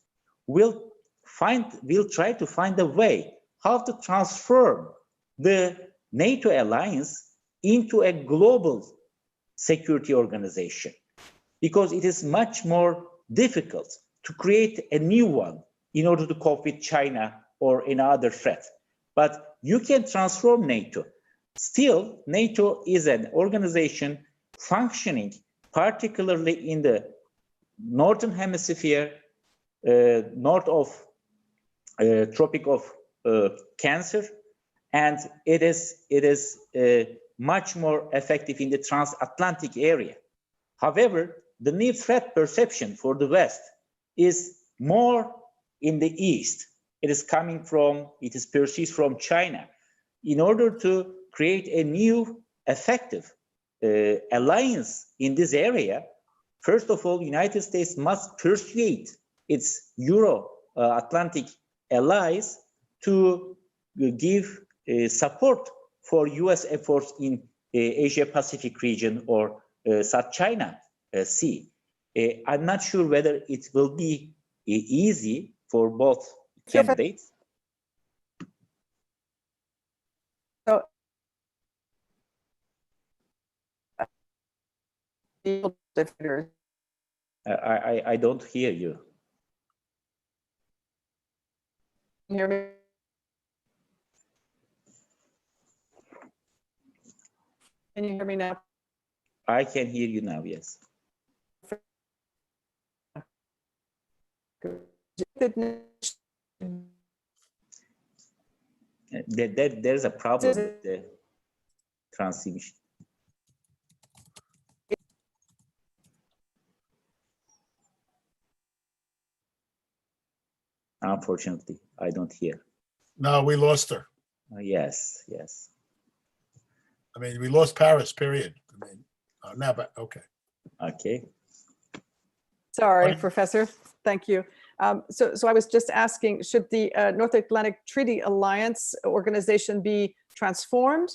will try to find a way how to transform the NATO alliance into a global security organization, because it is much more difficult to create a new one in order to cope with China or any other threat. But you can transform NATO. Still, NATO is an organization functioning particularly in the northern hemisphere, north of Tropic of Cancer, and it is much more effective in the transatlantic area. However, the new threat perception for the West is more in the East. It is perceived from China. In order to create a new effective alliance in this area, first of all, the United States must persuade its Euro-Atlantic allies to give support for US efforts in Asia-Pacific region or South China Sea. I'm not sure whether it will be easy for both candidates. So, I don't hear you. Can you hear me? Can you hear me now? I can hear you now, yes. that There's a problem with the transmission. Unfortunately, I don't hear. No, we lost her. Yes, yes. I mean, we lost Paris, period. I mean, now, but okay. Okay. Sorry, Okay. Professor. Thank you. So I was just asking, should the North Atlantic Treaty Alliance organization be transformed?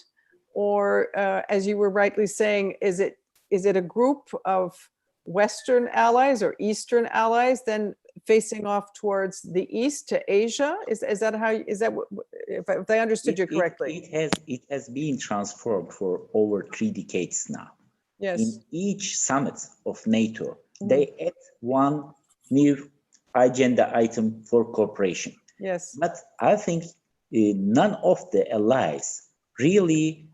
Or as you were rightly saying, is it a group of Western allies or Eastern allies then facing off towards the East to Asia? Is that how, if I understood you correctly? It has been transformed for over 3 decades now. Yes. In each summit of NATO, they add one new agenda item for cooperation. Yes. But I think none of the allies really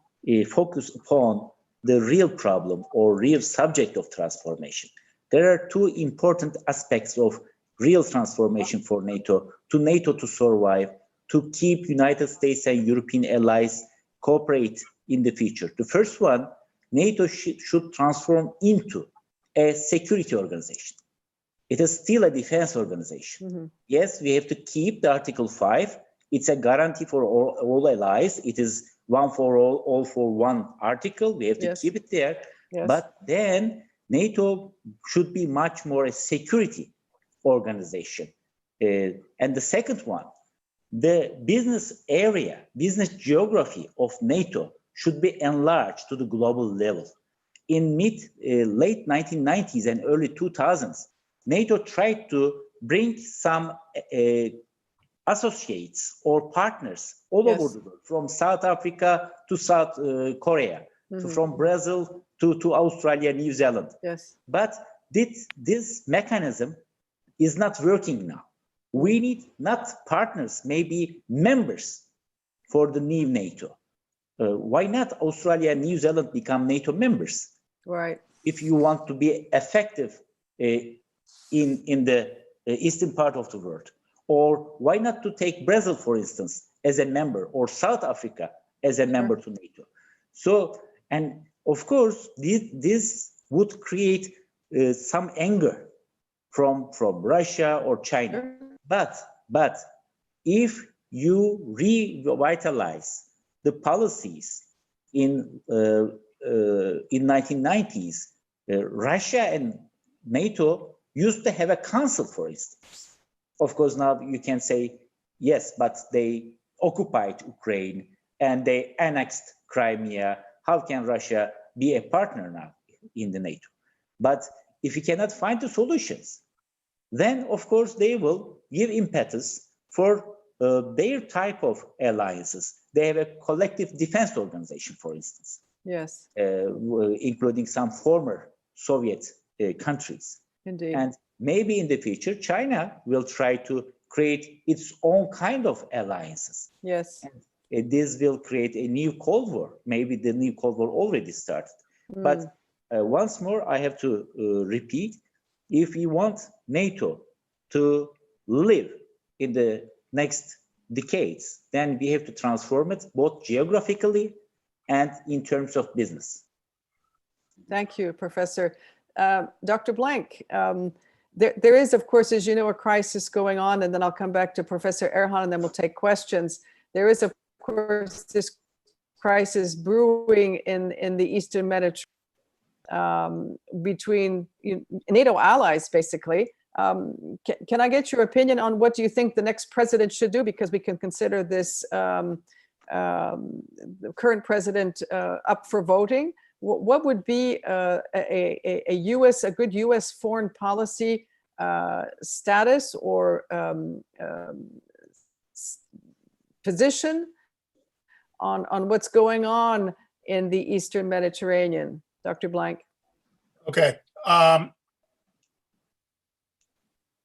focus upon the real problem or real subject of transformation. There are 2 important aspects of real transformation for NATO to survive, to keep United States and European allies cooperate in the future. The first one, NATO should transform into a security organization. It is still a defense organization. Mm-hmm. Yes, we have to keep the Article 5. It's a guarantee for all allies. It is one for all for one article. We have to keep it there. Yes. But then NATO should be much more a security organization. And the second one, the business area, business geography of NATO should be enlarged to the global level. In late 1990s and early 2000s, NATO tried to bring some associates or partners all over the world, from South Africa to South Korea, from Brazil to Australia, New Zealand. Yes. But this mechanism is not working now. We need not partners, maybe members for the new NATO. Why not Australia and New Zealand become NATO members? Right. If you want to be effective in the eastern part of the world. Or why not to take Brazil, for instance, as a member, or South Africa as a member to NATO? So, and of course, this would create some anger from Russia or China. But if you revitalize the policies in 1990s, Russia and NATO used to have a council, for instance. Of course, now you can say, yes, but they occupied Ukraine and they annexed Crimea. How can Russia be a partner now in the NATO? But if you cannot find the solutions, then of course they will give impetus for their type of alliances. They have a collective defense organization, for instance. Yes. Including some former Soviet countries. Indeed. And maybe in the future, China will try to create its own kind of alliances. Yes. And this will create a new Cold War. Maybe the new Cold War already started. But once more, I have to repeat, if we want NATO to live in the next decades, then we have to transform it both geographically and in terms of business. Thank you, Professor. Dr. Blank, there is, of course, as you know, a crisis going on, and then I'll come back to Professor Erhan, and then we'll take questions. There is, of course, this crisis brewing in the Eastern Mediterranean between NATO allies, basically. Can I get your opinion on what do you think the next president should do? Because we can consider this the current president up for voting. What would be a good U.S. foreign policy status or position on what's going on in the Eastern Mediterranean? Dr. Blank. Okay.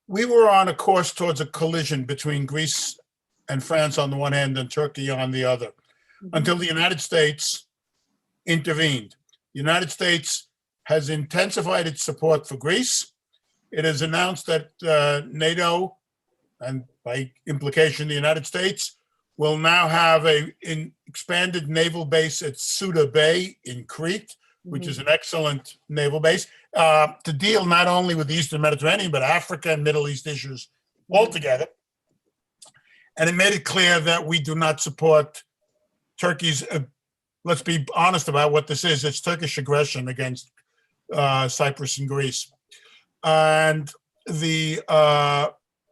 We were on a course towards a collision between Greece and France on the one hand and Turkey on the other, until the United States intervened. The United States has intensified its support for Greece. It has announced that NATO and by implication, the United States, will now have an expanded naval base at Suda Bay in Crete, which is an excellent naval base, to deal not only with the Eastern Mediterranean, but Africa and Middle East issues altogether. And it made it clear that we do not support Turkey's, let's be honest about what this is, it's Turkish aggression against Cyprus and Greece. And the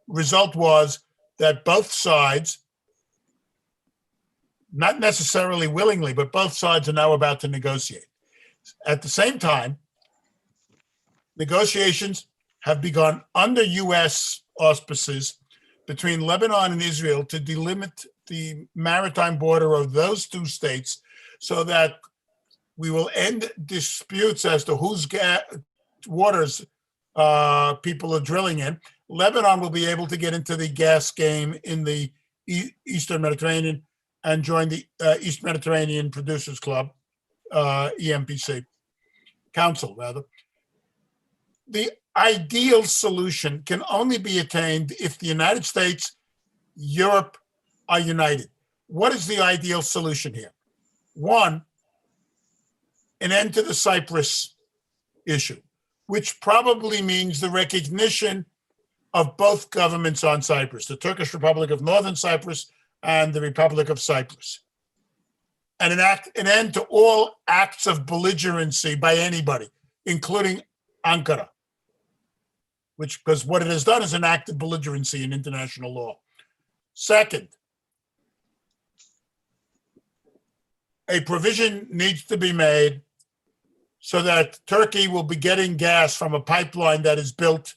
result was that both sides, not necessarily willingly, but both sides are now about to negotiate. At the same time, negotiations have begun under U.S. auspices between Lebanon and Israel to delimit the maritime border of those two states so that we will end disputes as to whose waters people are drilling in. Lebanon will be able to get into the gas game in the Eastern Mediterranean and join the East Mediterranean Producers Club, EMPC, Council, rather. The ideal solution can only be attained if the United States, Europe are united. What is the ideal solution here? One, an end to the Cyprus issue, which probably means the recognition of both governments on Cyprus, the Turkish Republic of Northern Cyprus and the Republic of Cyprus. And an end to all acts of belligerency by anybody, including Ankara, because what it has done is an act of belligerency in international law. Second, a provision needs to be made so that Turkey will be getting gas from a pipeline that is built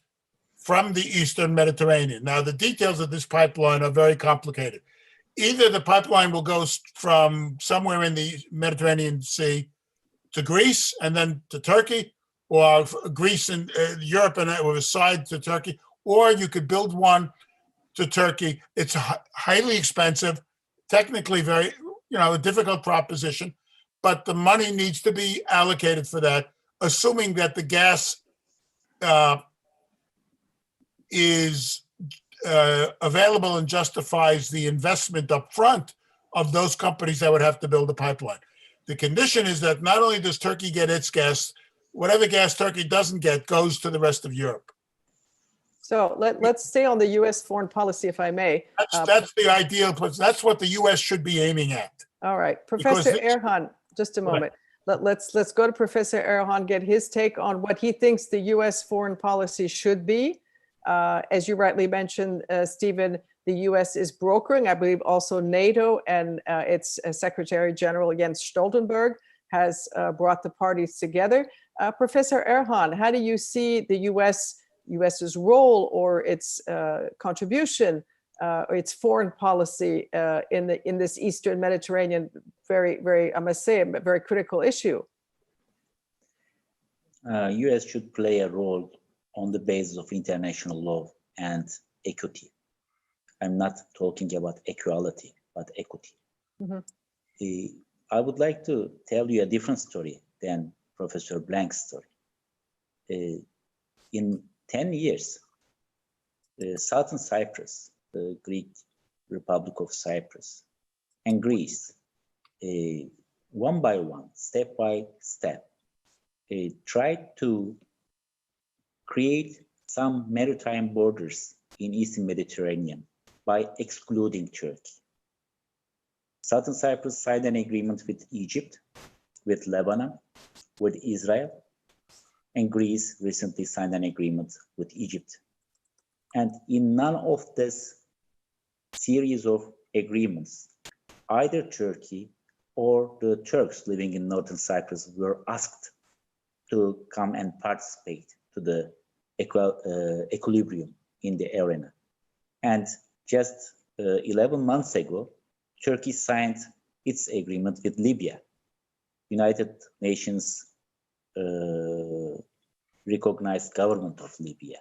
from the Eastern Mediterranean. Now, the details of this pipeline are very complicated. Either the pipeline will go from somewhere in the Mediterranean Sea to Greece and then to Turkey, or Greece and Europe and with a side to Turkey, or you could build one to Turkey. It's highly expensive, technically very, a difficult proposition, but the money needs to be allocated for that, assuming that the gas is available and justifies the investment up front of those companies that would have to build the pipeline. The condition is that not only does Turkey get its gas, whatever gas Turkey doesn't get goes to the rest of Europe. So let's stay on the U.S. foreign policy, if I may. That's the ideal. That's what the U.S. should be aiming at. All right, Professor Erhan, just a moment. Let's go to Professor Erhan, get his take on what he thinks the U.S. foreign policy should be. As you rightly mentioned, Stephen, the U.S. is brokering. I believe also NATO and its Secretary General Jens Stoltenberg has brought the parties together. Professor Erhan, how do you see the U.S.'s role or its contribution, or its foreign policy in this Eastern Mediterranean, very, I must say, a very critical issue? U.S. should play a role on the basis of international law and equity. I'm not talking about equality, but equity. Mm-hmm. I would like to tell you a different story than Professor Blank's story. In 10 years, Southern Cyprus, the Greek Republic of Cyprus, and Greece, one by one, step by step, tried to create some maritime borders in Eastern Mediterranean by excluding Turkey. Southern Cyprus signed an agreement with Egypt, with Lebanon, with Israel, and Greece recently signed an agreement with Egypt. And in none of this series of agreements, either Turkey or the Turks living in Northern Cyprus were asked to come and participate to the equilibrium in the arena. And just 11 months ago, Turkey signed its agreement with Libya. United Nations recognized government of Libya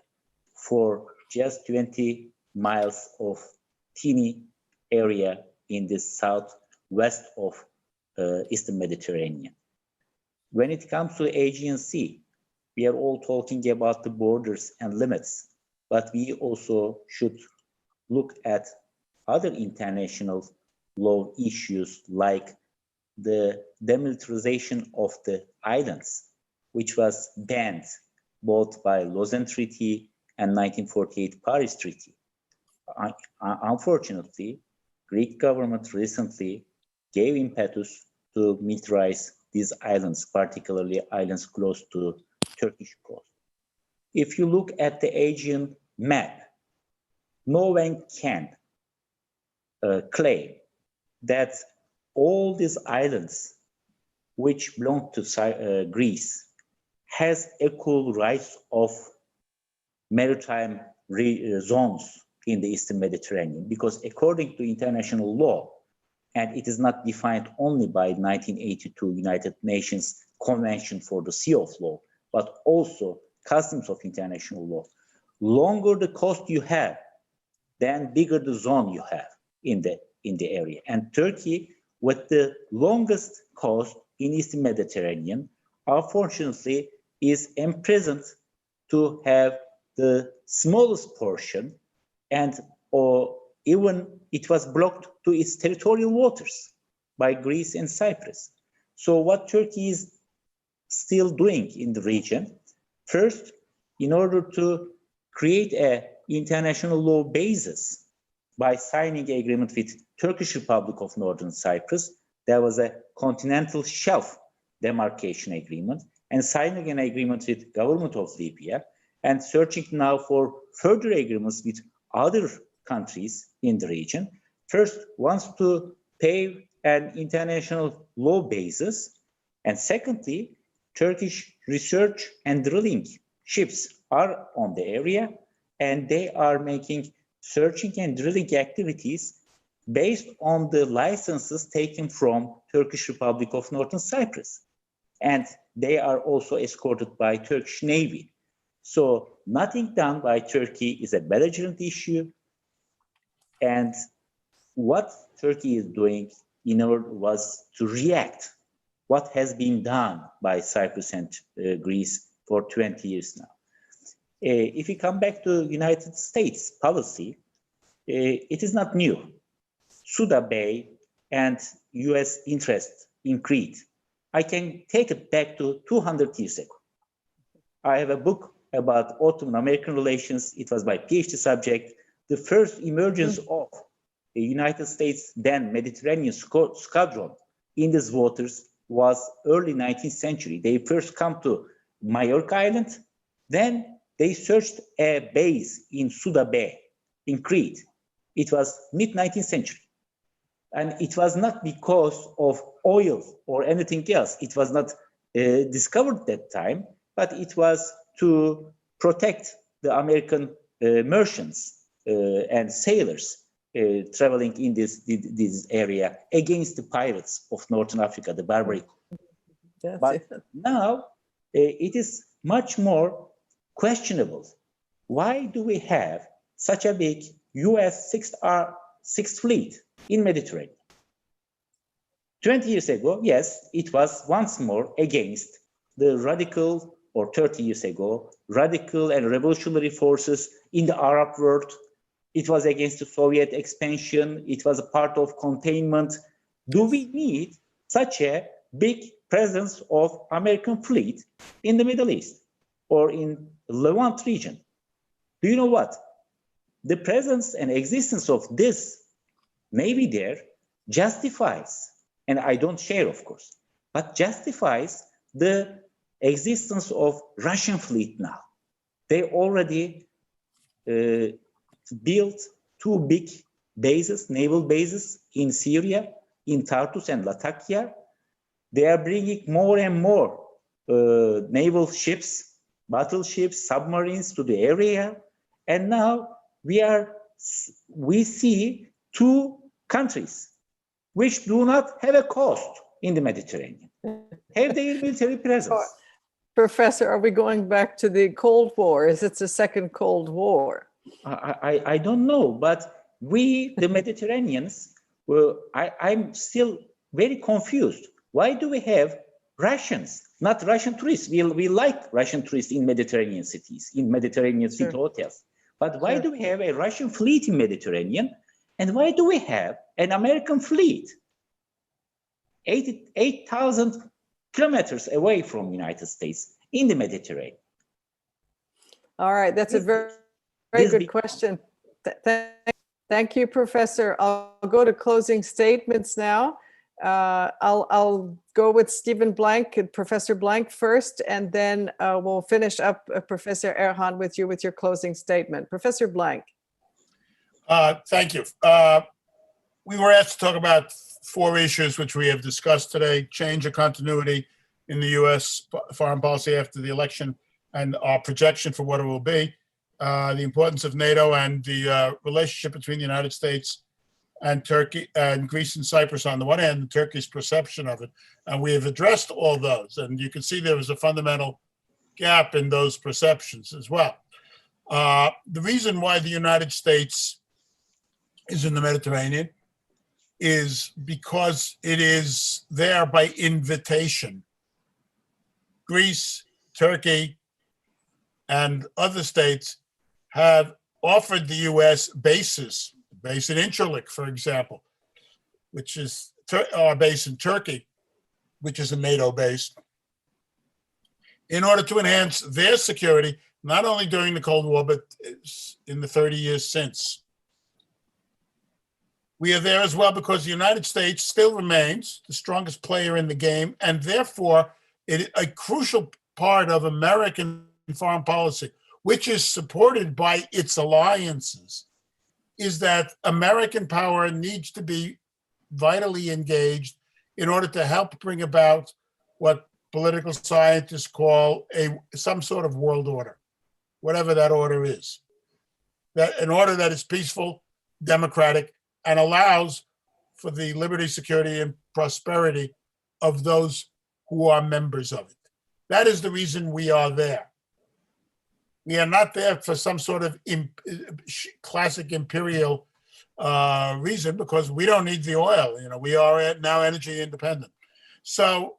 for just 20 miles of teeny area in the southwest of Eastern Mediterranean. When it comes to Aegean Sea, we are all talking about the borders and limits, but we also should look at other international law issues like the demilitarization of the islands, which was banned both by Lausanne Treaty and 1948 Paris Treaty. Unfortunately, Greek government recently gave impetus to militarize these islands, particularly islands close to Turkish coast. If you look at the Aegean map, no one can claim that all these islands which belong to Greece has equal rights of maritime zones in the Eastern Mediterranean, because according to international law, and it is not defined only by 1982 United Nations Convention for the Sea of Law, but also customs of international law, longer the coast you have, then bigger the zone you have in the area. And Turkey, with the longest coast in Eastern Mediterranean, unfortunately is imprisoned to have the smallest portion, and or even it was blocked to its territorial waters by Greece and Cyprus. So what Turkey is still doing in the region, first, in order to create an international law basis by signing an agreement with Turkish Republic of Northern Cyprus, there was a continental shelf demarcation agreement, and signing an agreement with government of Libya, and searching now for further agreements with other countries in the region. First wants to pave an international law basis, and secondly, Turkish research and drilling ships are on the area, and they are making searching and drilling activities based on the licenses taken from Turkish Republic of Northern Cyprus. And they are also escorted by Turkish Navy. So nothing done by Turkey is a belligerent issue. And what Turkey is doing in order was to react what has been done by Cyprus and Greece for 20 years now. If we come back to United States policy, it is not new. Suda Bay and US interest in Crete. I can take it back to 200 years ago. I have a book about Ottoman American relations. It was my PhD subject. The first emergence of the United States then Mediterranean squadron in these waters was early 19th century. They first come to Majorca Island, then they searched a base in Suda Bay in Crete. It was mid-19th century. And it was not because of oil or anything else. It was not discovered at that time, but it was to protect the American merchants and sailors traveling in this area against the pirates of Northern Africa, the barbaric. But now it is much more questionable. Why do we have such a big US Sixth Fleet in Mediterranean? 20 years ago, yes, it was once more against the radical, or 30 years ago, radical and revolutionary forces in the Arab world. It was against the Soviet expansion. It was a part of containment. Do we need such a big presence of American fleet in the Middle East or in the Levant region? Do you know what? The presence and existence of this Navy there justifies, and I don't share, of course, but justifies the existence of Russian fleet now. They already built two big bases, naval bases in Syria, in Tartus and Latakia. They are bringing more and more naval ships, battleships, submarines to the area. And now we see two countries which do not have a coast in the Mediterranean, have their military presence. Professor, are we going back to the Cold War? Is it the second Cold War? I don't know, but we, the Mediterraneans, I'm still very confused. Why do we have Russians, not Russian tourists? We like Russian tourists in Mediterranean cities, in Mediterranean city hotels. But why Sure. do we have a Russian fleet in Mediterranean? And why do we have an American fleet 8,000 kilometers away from United States in the Mediterranean? All right, that's a very good question. Thank you, Professor. I'll go to closing statements now. I'll go with Stephen Blank and Professor Blank first, and then we'll finish up, Professor Erhan, with you with your closing statement. Professor Blank. Thank you. We were asked to talk about 4 issues which we have discussed today: change of continuity in the U.S. foreign policy after the election and our projection for what it will be, the importance of NATO and the relationship between the United States and Turkey and Greece and Cyprus on the one hand, and Turkey's perception of it. And we have addressed all those. And you can see there was a fundamental gap in those perceptions as well. The reason why the United States is in the Mediterranean is because it is there by invitation. Greece, Turkey, and other states have offered the U.S. bases, base in Incirlik, for example, which is our base in Turkey, which is a NATO base, in order to enhance their security, not only during the Cold War, but in the 30 years since. We are there as well because the United States still remains the strongest player in the game, and therefore a crucial part of American foreign policy, which is supported by its alliances, is that American power needs to be vitally engaged in order to help bring about what political scientists call some sort of world order, whatever that order is. That an order that is peaceful, democratic, and allows for the liberty, security, and prosperity of those who are members of it. That is the reason we are there. We are not there for some sort of classic imperial reason, because we don't need the oil. You know, we are now energy independent. So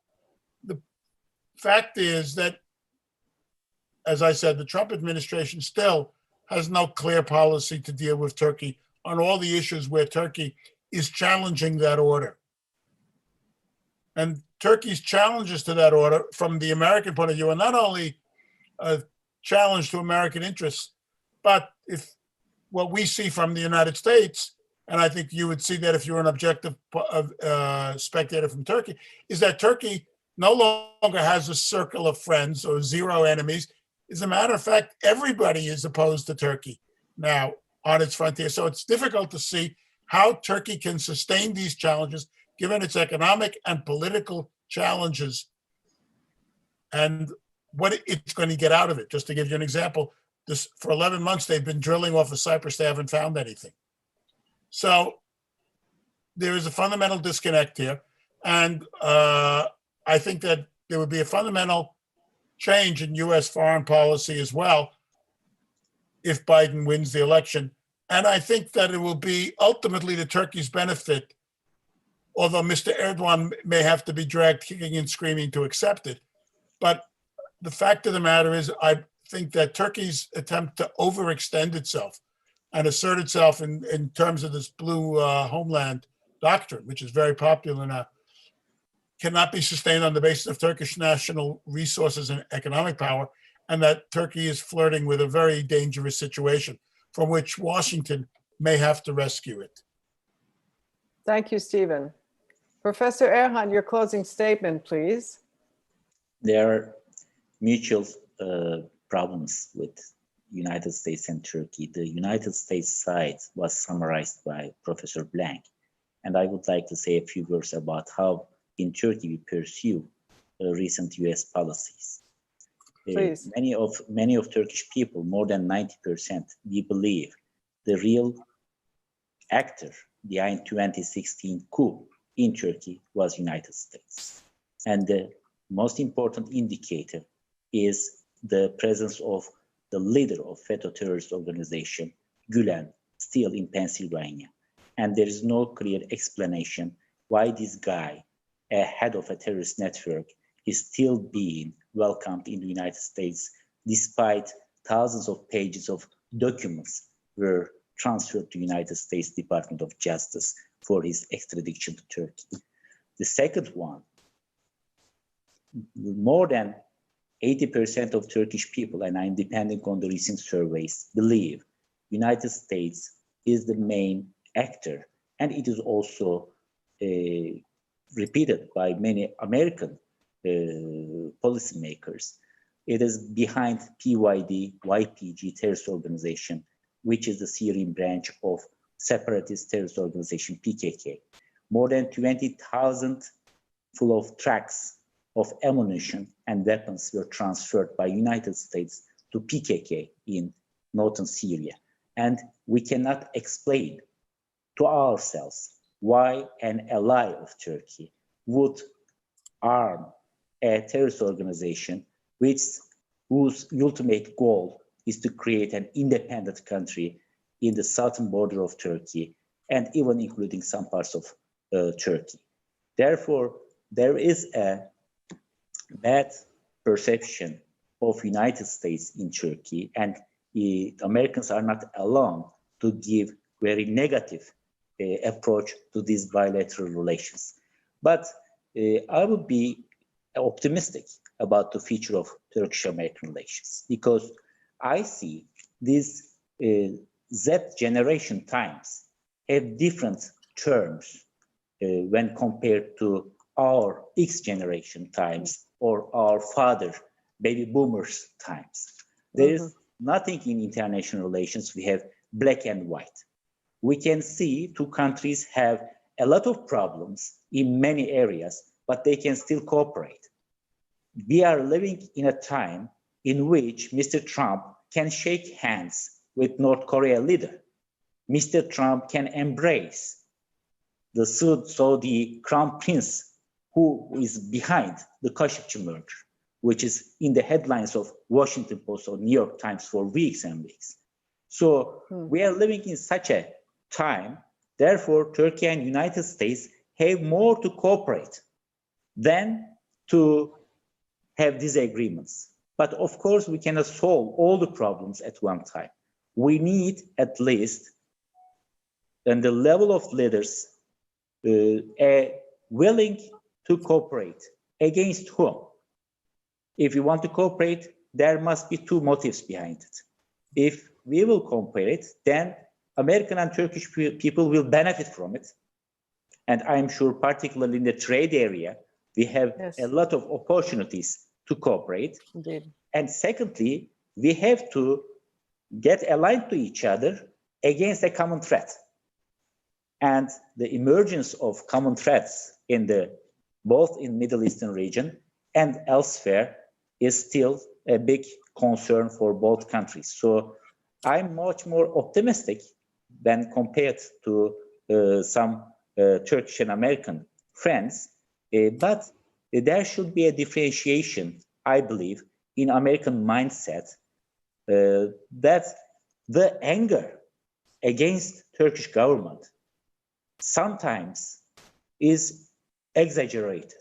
the fact is that, as I said, the Trump administration still has no clear policy to deal with Turkey on all the issues where Turkey is challenging that order. And Turkey's challenges to that order from the American point of view are not only a challenge to American interests, but if what we see from the United States, and I think you would see that if you're an objective spectator from Turkey, is that Turkey no longer has a circle of friends or 0 enemies. As a matter of fact, everybody is opposed to Turkey now on its frontier. So it's difficult to see how Turkey can sustain these challenges, given its economic and political challenges, and what it's going to get out of it. Just to give you an example, for 11 months, they've been drilling off of Cyprus. They haven't found anything. So there is a fundamental disconnect here. And I think that there would be a fundamental change in U.S. foreign policy as well if Biden wins the election. And I think that it will be ultimately to Turkey's benefit, although Mr. Erdogan may have to be dragged kicking and screaming to accept it. But the fact of the matter is, I think that Turkey's attempt to overextend itself and assert itself in terms of this blue homeland doctrine, which is very popular now, cannot be sustained on the basis of Turkish national resources and economic power, and that Turkey is flirting with a very dangerous situation from which Washington may have to rescue it. Thank you, Stephen. Professor Erhan, your closing statement, please. There are mutual problems with United States and Turkey. The United States side was summarized by Professor Blank, and I would like to say a few words about how in Turkey we pursue recent US policies. Please. Many of Turkish people, more than 90%, we believe the real actor behind 2016 coup in Turkey was United States. And the most important indicator is the presence of the leader of FETÖ terrorist organization, Gülen, still in Pennsylvania. And there is no clear explanation why this guy, a head of a terrorist network, is still being welcomed in the United States, despite thousands of pages of documents were transferred to United States Department of Justice for his extradition to Turkey. The second one, more than 80% of Turkish people, and I'm depending on the recent surveys, believe United States is the main actor, and it is also repeated by many American policymakers. It is behind PYD, YPG terrorist organization, which is the Syrian branch of separatist terrorist organization PKK. More than 20,000 full of trucks of ammunition and weapons were transferred by United States to PKK in northern Syria. And we cannot explain to ourselves why an ally of Turkey would arm a terrorist organization whose ultimate goal is to create an independent country in the southern border of Turkey, and even including some parts of Turkey. Therefore, there is a bad perception of United States in Turkey, and Americans are not alone to give very negative approach to these bilateral relations. But I would be optimistic about the future of Turkish-American relations, because I see these Z generation times have different terms when compared to our X generation times or our father, baby boomers times. There is nothing in international relations. We have black and white. We can see two countries have a lot of problems in many areas, but they can still cooperate. We are living in a time in which Mr. Trump can shake hands with North Korea leader. Mr. Trump can embrace the Saudi crown prince who is behind the Khashoggi murder, which is in the headlines of Washington Post or New York Times for weeks and weeks. So we are living in such a time. Therefore, Turkey and United States have more to cooperate than to have disagreements. But of course, we cannot solve all the problems at one time. We need at least, on the level of leaders, willing to cooperate. Against whom? If you want to cooperate, there must be two motives behind it. If we will cooperate, then American and Turkish people will benefit from it. And I'm sure, particularly in the trade area, we have a lot of opportunities to cooperate. Indeed. And secondly, we have to get aligned to each other against a common threat. And the emergence of common threats in both in Middle Eastern region and elsewhere is still a big concern for both countries. So I'm much more optimistic than compared to some Turkish and American friends. But there should be a differentiation, I believe, in American mindset that the anger against Turkish government sometimes is exaggerated.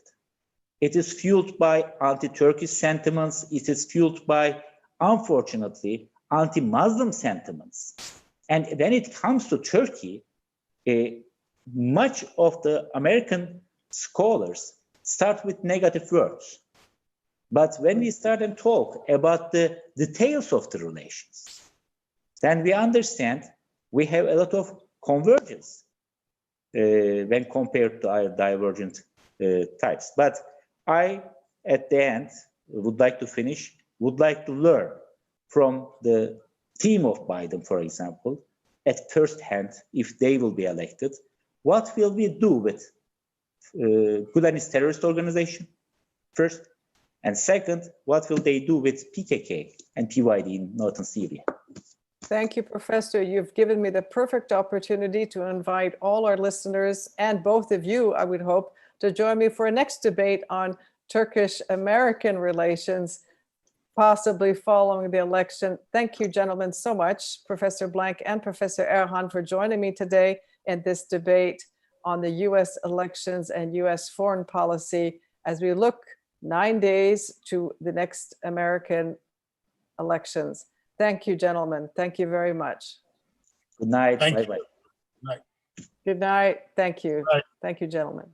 It is fueled by anti-Turkish sentiments. It is fueled by, unfortunately, anti-Muslim sentiments. And when it comes to Turkey, much of the American scholars start with negative words. But when we start and talk about the details of the relations, then we understand we have a lot of convergence when compared to our divergent types. But I, at the end, would like to learn from the team of Biden, for example, at first hand, if they will be elected, what will we do with Gulenist terrorist organization, first? And second, what will they do with PKK and PYD in northern Syria? Thank you, Professor. You've given me the perfect opportunity to invite all our listeners and both of you, I would hope, to join me for a next debate on Turkish-American relations, possibly following the election. Thank you, gentlemen, so much, Professor Blank and Professor Erhan, for joining me today in this debate on the US elections and US foreign policy as we look 9 days to the next American elections. Thank you, gentlemen. Thank you very much. Good night. Thank you. Bye-bye. Good night. Thank you. Bye. Thank you, gentlemen.